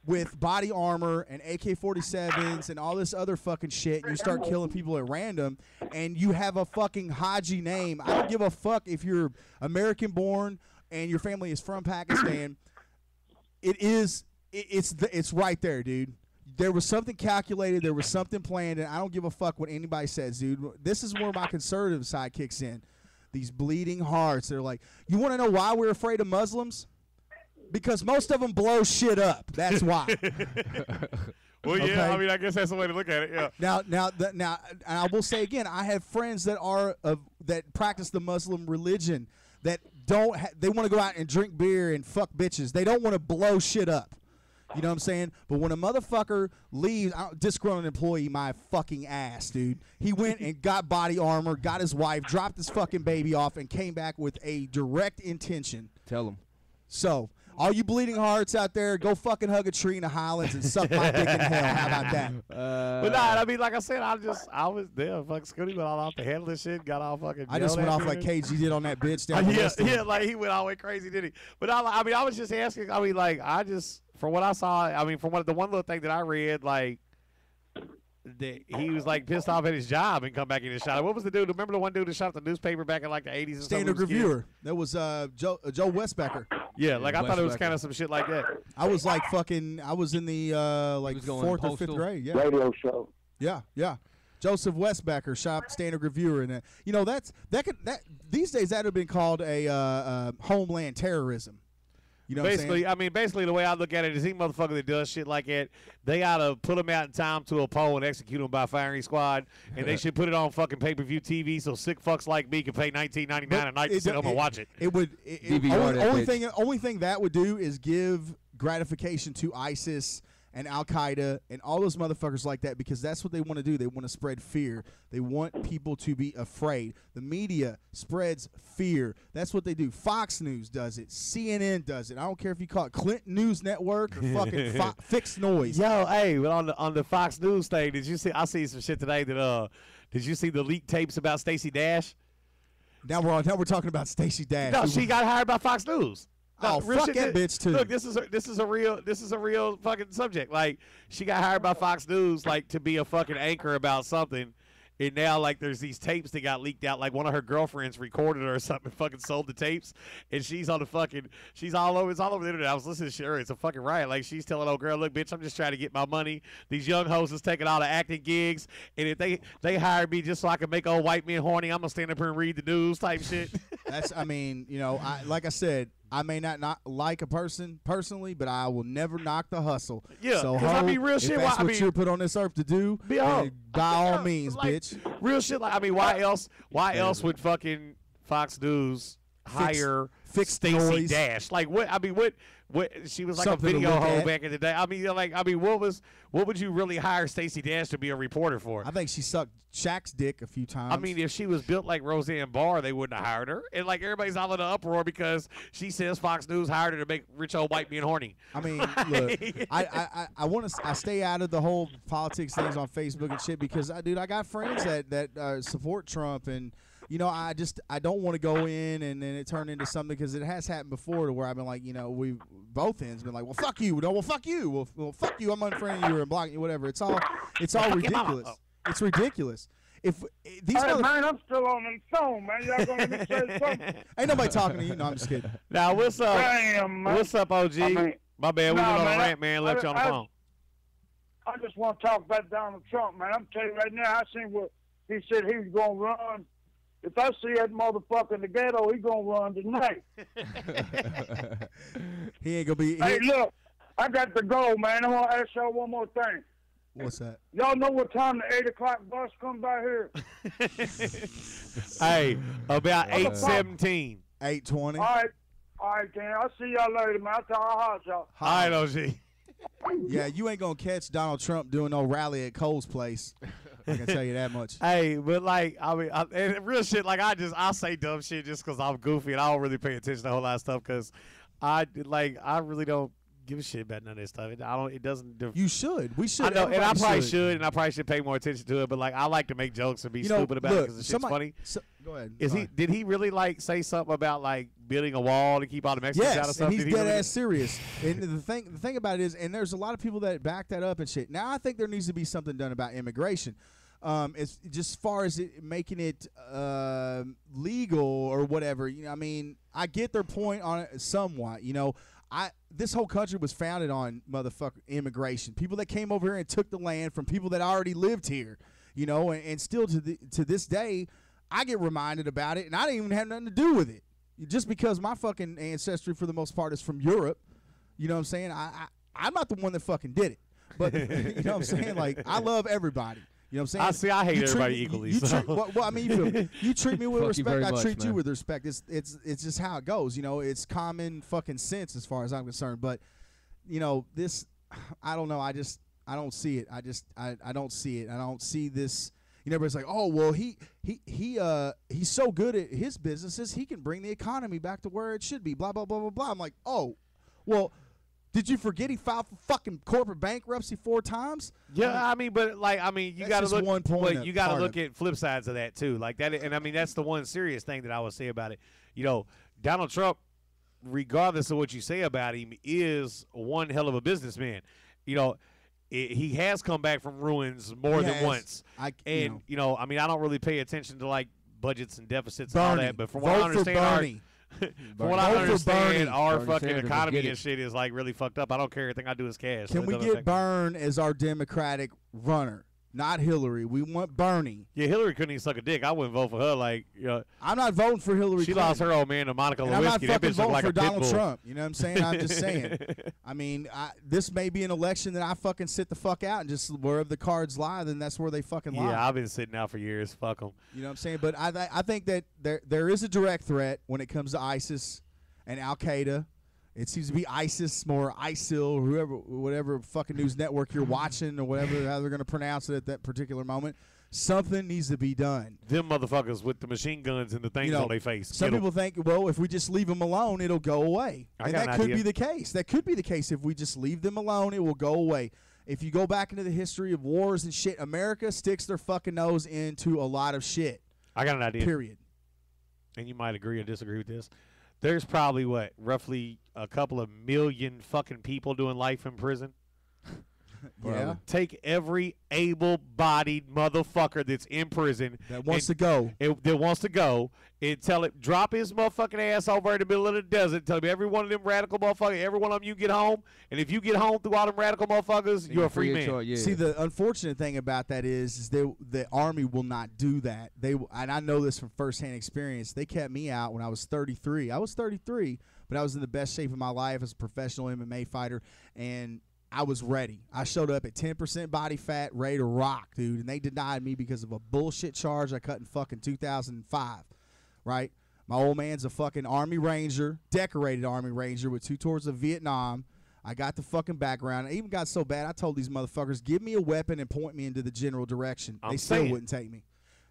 [SPEAKER 2] with body armor and AK-47s and all this other fucking shit, and you start killing people at random, and you have a fucking Haji name. I don't give a fuck if you're American-born and your family is from Pakistan. It's right there, dude. There was something calculated. There was something planned, and I don't give a fuck what anybody says, dude. This is where my conservative side kicks in. These bleeding hearts. They're like, you want to know why we're afraid of Muslims? Because most of them blow shit up. That's why.
[SPEAKER 3] Well, yeah.
[SPEAKER 2] Okay?
[SPEAKER 3] I mean, I guess that's the way to look at it. Yeah.
[SPEAKER 2] Now, and I will say again, I have friends that that practice the Muslim religion that they want to go out and drink beer and fuck bitches. They don't want to blow shit up. You know what I'm saying? But when a motherfucker leaves, disgruntled employee, my fucking ass, dude. He went and got body armor, got his wife, dropped his fucking baby off, and came back with a direct intention.
[SPEAKER 6] Tell him.
[SPEAKER 2] So, all you bleeding hearts out there, go fucking hug a tree in the Highlands and suck my dick in hell. How about that?
[SPEAKER 3] But nah, I mean, like I said, I was there. Fuck Scooty went all off the handle and shit, got all fucking.
[SPEAKER 2] I just went off like KG did on that bitch down the
[SPEAKER 3] yeah, like he went all the way crazy, did he? But I mean, I was just asking. I mean, like from what I saw, I mean, from the one little thing that I read, like he was like pissed off at his job and come back in and shot. What was the dude? Remember the one dude that shot the newspaper back in like the 80s?
[SPEAKER 2] Standard Reviewer. That was Joe Westbecker.
[SPEAKER 3] Yeah, like I thought it was kind of some shit like that.
[SPEAKER 2] I was like fucking. I was in the like 4th or 5th grade. Yeah.
[SPEAKER 4] Radio show.
[SPEAKER 2] Yeah. Joseph Westbecker, shop Standard Reviewer, and you know that these days that would have been called a homeland terrorism. You know
[SPEAKER 3] basically,
[SPEAKER 2] what I'm
[SPEAKER 3] saying? I mean, basically the way I look at it is any motherfucker that does shit like that, they oughta put him out in time to a pole and execute him by firing squad, and they should put it on fucking pay-per-view TV so sick fucks like me can pay $19.99 a night to sit home and watch it.
[SPEAKER 2] It would only thing that would do is give gratification to ISIS and Al-Qaeda and all those motherfuckers like that, because that's what they want to do. They want to spread fear. They want people to be afraid. The media spreads fear. That's what they do. Fox News does it. CNN does it. I don't care if you call it Clinton News Network or fucking Fixed Noise.
[SPEAKER 3] Yo, hey, but on the Fox News thing, did you see? I see some shit today that did you see the leaked tapes about Stacey Dash?
[SPEAKER 2] Now we're talking about Stacey Dash.
[SPEAKER 3] No, she got hired by Fox News.
[SPEAKER 2] No, fuck that bitch too.
[SPEAKER 3] Look, this is a real fucking subject. Like, she got hired by Fox News like to be a fucking anchor about something, and now like there's these tapes that got leaked out. Like one of her girlfriends recorded her or something, and fucking sold the tapes, and she's all over the internet. I was listening to her. It's a fucking riot. Like, she's telling old girl, look, bitch, I'm just trying to get my money. These young hoes is taking all the acting gigs, and if they hired me just so I can make old white men horny, I'm gonna stand up here and read the news type shit.
[SPEAKER 2] I mean, you know, like I said, I may not like a person personally, but I will never knock the hustle.
[SPEAKER 3] Yeah,
[SPEAKER 2] so
[SPEAKER 3] 'cause I mean, real
[SPEAKER 2] if
[SPEAKER 3] shit.
[SPEAKER 2] that's what
[SPEAKER 3] I mean,
[SPEAKER 2] you're put on this earth to do,
[SPEAKER 3] be a hoe.
[SPEAKER 2] then by all means,
[SPEAKER 3] like,
[SPEAKER 2] bitch.
[SPEAKER 3] Real shit. Like, I mean, why else? Why else would fucking Fox News hire
[SPEAKER 2] fix
[SPEAKER 3] Stacey
[SPEAKER 2] noise.
[SPEAKER 3] Dash? Like, what? I mean, what? She was like
[SPEAKER 2] Something
[SPEAKER 3] a
[SPEAKER 2] to
[SPEAKER 3] video
[SPEAKER 2] look
[SPEAKER 3] hoe
[SPEAKER 2] at.
[SPEAKER 3] back in the day. I mean, what would you really hire Stacey Dash to be a reporter for?
[SPEAKER 2] I think she sucked Shaq's dick a few times.
[SPEAKER 3] I mean, if she was built like Roseanne Barr, they wouldn't have hired her. And like everybody's all in an uproar because she says Fox News hired her to make rich old white men horny.
[SPEAKER 2] I mean, look, I want to. I stay out of the whole politics things on Facebook and shit because, dude, I got friends that support Trump, and you know, I don't want to go in and then it turned into something because it has happened before to where I've been like, you know, we both ends been like, well, fuck you, no, well, fuck you, well, fuck you, I'm unfriending you or blocking you, whatever. It's all ridiculous. It's ridiculous. If these
[SPEAKER 8] Hey, man, I'm still on the phone, man. Y'all gonna let me say something?
[SPEAKER 2] ain't nobody talking to you. No, I'm just kidding.
[SPEAKER 3] Now, what's up?
[SPEAKER 8] Damn, man.
[SPEAKER 3] What's up, OG?
[SPEAKER 8] I mean,
[SPEAKER 3] My bad, we
[SPEAKER 8] nah,
[SPEAKER 3] went on
[SPEAKER 8] man,
[SPEAKER 3] a rant, man. Left you on the phone.
[SPEAKER 8] I just want to talk about Donald Trump, man. I'm telling you right now, I seen what he said he was going to run. If I see that motherfucker in the ghetto, he going to run tonight.
[SPEAKER 2] He ain't gonna be.
[SPEAKER 8] Hey, look, I got to go, man. I want to ask y'all one more thing.
[SPEAKER 2] What's that?
[SPEAKER 8] Y'all know what time the 8 o'clock bus comes by here?
[SPEAKER 3] Hey, about
[SPEAKER 8] What the fuck?
[SPEAKER 3] 8:17.
[SPEAKER 2] 8:20.
[SPEAKER 8] All right, then. I'll see y'all later, man. I'll holler y'all.
[SPEAKER 3] All right, OG.
[SPEAKER 2] Yeah, you ain't gonna catch Donald Trump doing no rally at Cole's place. I can tell you that much.
[SPEAKER 3] Hey, but like, I mean, and real shit, like, I say dumb shit just because I'm goofy and I don't really pay attention to a whole lot of stuff because I really don't give a shit about none of this stuff. It doesn't.
[SPEAKER 2] You should. We should.
[SPEAKER 3] I know, and I
[SPEAKER 2] Everybody
[SPEAKER 3] probably should, and I probably should pay more attention to it. But like, I like to make jokes and be stupid about it because the shit's funny.
[SPEAKER 2] Go ahead.
[SPEAKER 3] Did he really like say something about like building a wall to keep all the Mexicans out of
[SPEAKER 2] Yes,
[SPEAKER 3] stuff?
[SPEAKER 2] and he's
[SPEAKER 3] Did he
[SPEAKER 2] dead
[SPEAKER 3] really
[SPEAKER 2] ass serious. And the thing about it is, and there's a lot of people that back that up and shit. Now I think there needs to be something done about immigration. It's just as far as making it legal or whatever. You know, I mean, I get their point on it somewhat. You know, this whole country was founded on motherfucker immigration. People that came over here and took the land from people that already lived here. You know, and still to this day, I get reminded about it, and I didn't even have nothing to do with it. Just because my fucking ancestry, for the most part, is from Europe. You know what I'm saying? I'm not the one that fucking did it. But, you know what I'm saying? Like, I love everybody. You know what I'm saying?
[SPEAKER 3] I hate
[SPEAKER 2] You treat
[SPEAKER 3] everybody
[SPEAKER 2] me-
[SPEAKER 3] equally.
[SPEAKER 2] You
[SPEAKER 3] so.
[SPEAKER 2] treat, well, I mean, you treat me with
[SPEAKER 6] Fuck you
[SPEAKER 2] respect.
[SPEAKER 6] very
[SPEAKER 2] I
[SPEAKER 6] much,
[SPEAKER 2] treat you
[SPEAKER 6] man.
[SPEAKER 2] with respect. It's just how it goes. You know, it's common fucking sense as far as I'm concerned. But, you know, this, I don't know. I don't see it. I don't see it. I don't see this. You know, everybody's like, oh, well, he's so good at his businesses, he can bring the economy back to where it should be. Blah blah blah blah blah. I'm like, oh, well. Did you forget he filed for fucking corporate bankruptcy 4 times?
[SPEAKER 3] Yeah, I mean, but like, I mean, you
[SPEAKER 2] That's
[SPEAKER 3] got to
[SPEAKER 2] just
[SPEAKER 3] look.
[SPEAKER 2] one point
[SPEAKER 3] But
[SPEAKER 2] of-
[SPEAKER 3] you got to
[SPEAKER 2] part
[SPEAKER 3] look
[SPEAKER 2] of
[SPEAKER 3] at flip sides of that too, like that. And I mean, that's the one serious thing that I would say about it. You know, Donald Trump, regardless of what you say about him, is one hell of a businessman. You know, he has come back from ruins more than
[SPEAKER 2] Yes.
[SPEAKER 3] once. And you know, I mean, I don't really pay attention to like budgets and deficits and all
[SPEAKER 2] Bernie.
[SPEAKER 3] that. But from what I
[SPEAKER 2] Vote for
[SPEAKER 3] understand,
[SPEAKER 2] Bernie.
[SPEAKER 3] from what I
[SPEAKER 2] Vote for
[SPEAKER 3] understand,
[SPEAKER 2] Bernie.
[SPEAKER 3] our
[SPEAKER 6] Bernie
[SPEAKER 3] fucking
[SPEAKER 6] Sanders will
[SPEAKER 3] economy
[SPEAKER 6] get
[SPEAKER 3] and
[SPEAKER 6] it.
[SPEAKER 3] shit is like really fucked up. I don't care. Everything I do is cash. so
[SPEAKER 2] Can
[SPEAKER 3] it
[SPEAKER 2] we
[SPEAKER 3] doesn't
[SPEAKER 2] get
[SPEAKER 3] affect me.
[SPEAKER 2] Byrne as our Democratic runner? Not Hillary. We want Bernie.
[SPEAKER 3] Yeah, Hillary couldn't even suck a dick. I wouldn't vote for her. Like, you know,
[SPEAKER 2] I'm not voting for Hillary
[SPEAKER 3] she
[SPEAKER 2] Clinton.
[SPEAKER 3] lost her old man to Monica
[SPEAKER 2] And I'm not
[SPEAKER 3] Lewinsky. That
[SPEAKER 2] fucking
[SPEAKER 3] bitch looked
[SPEAKER 2] voting
[SPEAKER 3] like
[SPEAKER 2] for
[SPEAKER 3] a pit
[SPEAKER 2] Donald
[SPEAKER 3] bull.
[SPEAKER 2] Trump. You know what I'm saying? I'm just saying. I mean, this may be an election that I fucking sit the fuck out and just wherever the cards lie, then that's where they fucking lie.
[SPEAKER 3] Yeah, I've been sitting out for years. Fuck them.
[SPEAKER 2] You know what I'm saying? But I think that there is a direct threat when it comes to ISIS and Al Qaeda. It seems to be ISIS, more ISIL, whatever fucking news network you're watching or whatever how they're going to pronounce it at that particular moment. Something needs to be done.
[SPEAKER 3] Them motherfuckers with the machine guns and the things
[SPEAKER 2] You know,
[SPEAKER 3] on their face.
[SPEAKER 2] Some
[SPEAKER 3] Get 'em.
[SPEAKER 2] people think, well, if we just leave them alone, it'll go away.
[SPEAKER 3] I
[SPEAKER 2] And
[SPEAKER 3] got
[SPEAKER 2] that
[SPEAKER 3] an
[SPEAKER 2] could
[SPEAKER 3] idea.
[SPEAKER 2] be the case. That could be the case. If we just leave them alone, it will go away. If you go back into the history of wars and shit, America sticks their fucking nose into a lot of shit.
[SPEAKER 3] I got an idea.
[SPEAKER 2] Period.
[SPEAKER 3] And you might agree or disagree with this. There's probably, roughly a couple of million fucking people doing life in prison.
[SPEAKER 2] Yeah.
[SPEAKER 3] Take every able-bodied motherfucker that's in prison
[SPEAKER 2] That wants to go.
[SPEAKER 3] that wants to go and tell it, drop his motherfucking ass over in the middle of the desert. Tell him every one of them radical motherfuckers, every one of them you get home. And if you get home through all them radical motherfuckers, you're a free man.
[SPEAKER 6] Choice, yeah.
[SPEAKER 2] See, the unfortunate thing about that is the Army will not do that. And I know this from firsthand experience. They kept me out when I was 33. I was 33. but I was in the best shape of my life as a professional MMA fighter, and I was ready. I showed up at 10% body fat, ready to rock, dude, and they denied me because of a bullshit charge I cut in fucking 2005, right? My old man's a fucking Army Ranger, decorated Army Ranger with 2 tours of Vietnam. I got the fucking background. I even got so bad, I told these motherfuckers, give me a weapon and point me into the general direction. They still wouldn't take me.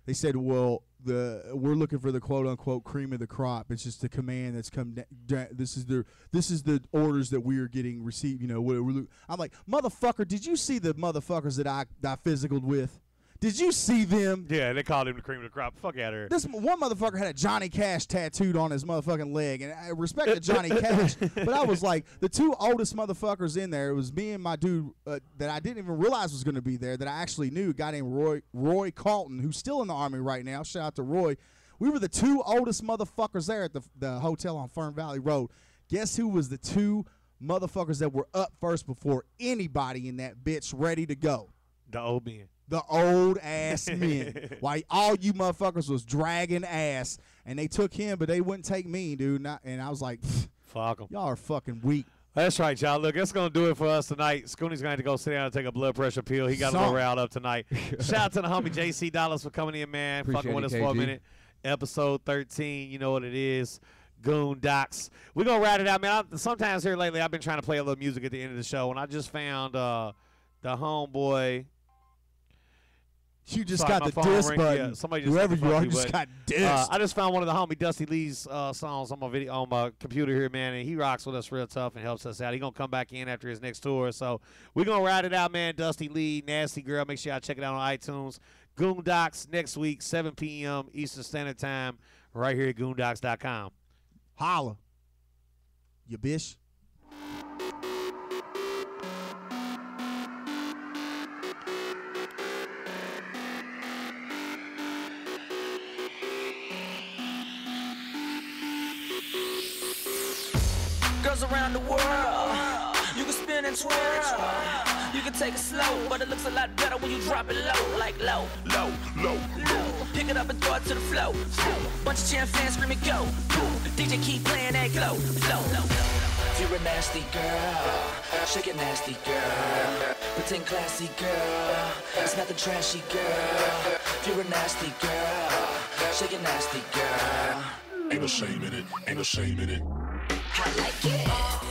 [SPEAKER 2] They said, well, we're looking for the quote-unquote cream of the crop. It's just the command that's come down. This is the orders that we are getting received. You know, I'm like, motherfucker, did you see the motherfuckers that I physicaled with? Did you see them?
[SPEAKER 3] Yeah, they called him the cream of the crop. Fuck out of here.
[SPEAKER 2] This one motherfucker had a Johnny Cash tattooed on his motherfucking leg, and I respected Johnny Cash, but I was like, the 2 oldest motherfuckers in there, it was me and my dude that I didn't even realize was going to be there, that I actually knew, a guy named Roy Carlton, who's still in the Army right now. Shout out to Roy. We were the 2 oldest motherfuckers there at the hotel on Fern Valley Road. Guess who was the 2 motherfuckers that were up first before anybody in that bitch ready to go?
[SPEAKER 3] The old men.
[SPEAKER 2] The old ass men. While all you motherfuckers was dragging ass, and they took him, but they wouldn't take me, dude. And I was like,
[SPEAKER 3] fuck them.
[SPEAKER 2] Y'all are fucking weak.
[SPEAKER 3] That's right, y'all. Look, that's going to do it for us tonight. Scooney's going to have to go sit down and take a blood pressure pill. He got a little riled up tonight. Shout out to the homie JC Dollars for coming in, man.
[SPEAKER 6] Appreciate
[SPEAKER 3] fucking with
[SPEAKER 6] it,
[SPEAKER 3] us
[SPEAKER 6] KG.
[SPEAKER 3] for a minute. Episode 13, you know what it is. Goondocs. We're going to ride it out, man. Sometimes here lately, I've been trying to play a little music at the end of the show, and I just found the homeboy.
[SPEAKER 2] You just
[SPEAKER 3] Sorry,
[SPEAKER 2] got the
[SPEAKER 3] my phone
[SPEAKER 2] diss
[SPEAKER 3] ring.
[SPEAKER 2] button.
[SPEAKER 3] Yeah, somebody just
[SPEAKER 2] Whoever
[SPEAKER 3] hit the
[SPEAKER 2] you are,
[SPEAKER 3] fucking
[SPEAKER 2] you just
[SPEAKER 3] button.
[SPEAKER 2] got dissed.
[SPEAKER 3] I just found one of the homie Dusty Lee's songs on my computer here, man, and he rocks with us real tough and helps us out. He's going to come back in after his next tour. So we're going to ride it out, man. Dusty Lee, Nasty Girl. Make sure y'all check it out on iTunes. Goondocs next week, 7 p.m. Eastern Standard Time, right here at Goondocs.com.
[SPEAKER 2] Holla. You bitch.
[SPEAKER 9] Girls around the world, you can spin and twirl. You can take it slow, but it looks a lot better when you drop it low, like low, low, low, low. Pick it up and throw it to the flow. Bunch of cheering fans screaming go. DJ keep playing that glow, flow. If you're a nasty girl, shake it nasty girl. Pretend classy girl, it's nothing trashy girl. If you're a nasty girl, shake it nasty girl.
[SPEAKER 1] Ain't no shame in it, ain't no shame in it.
[SPEAKER 9] I like it.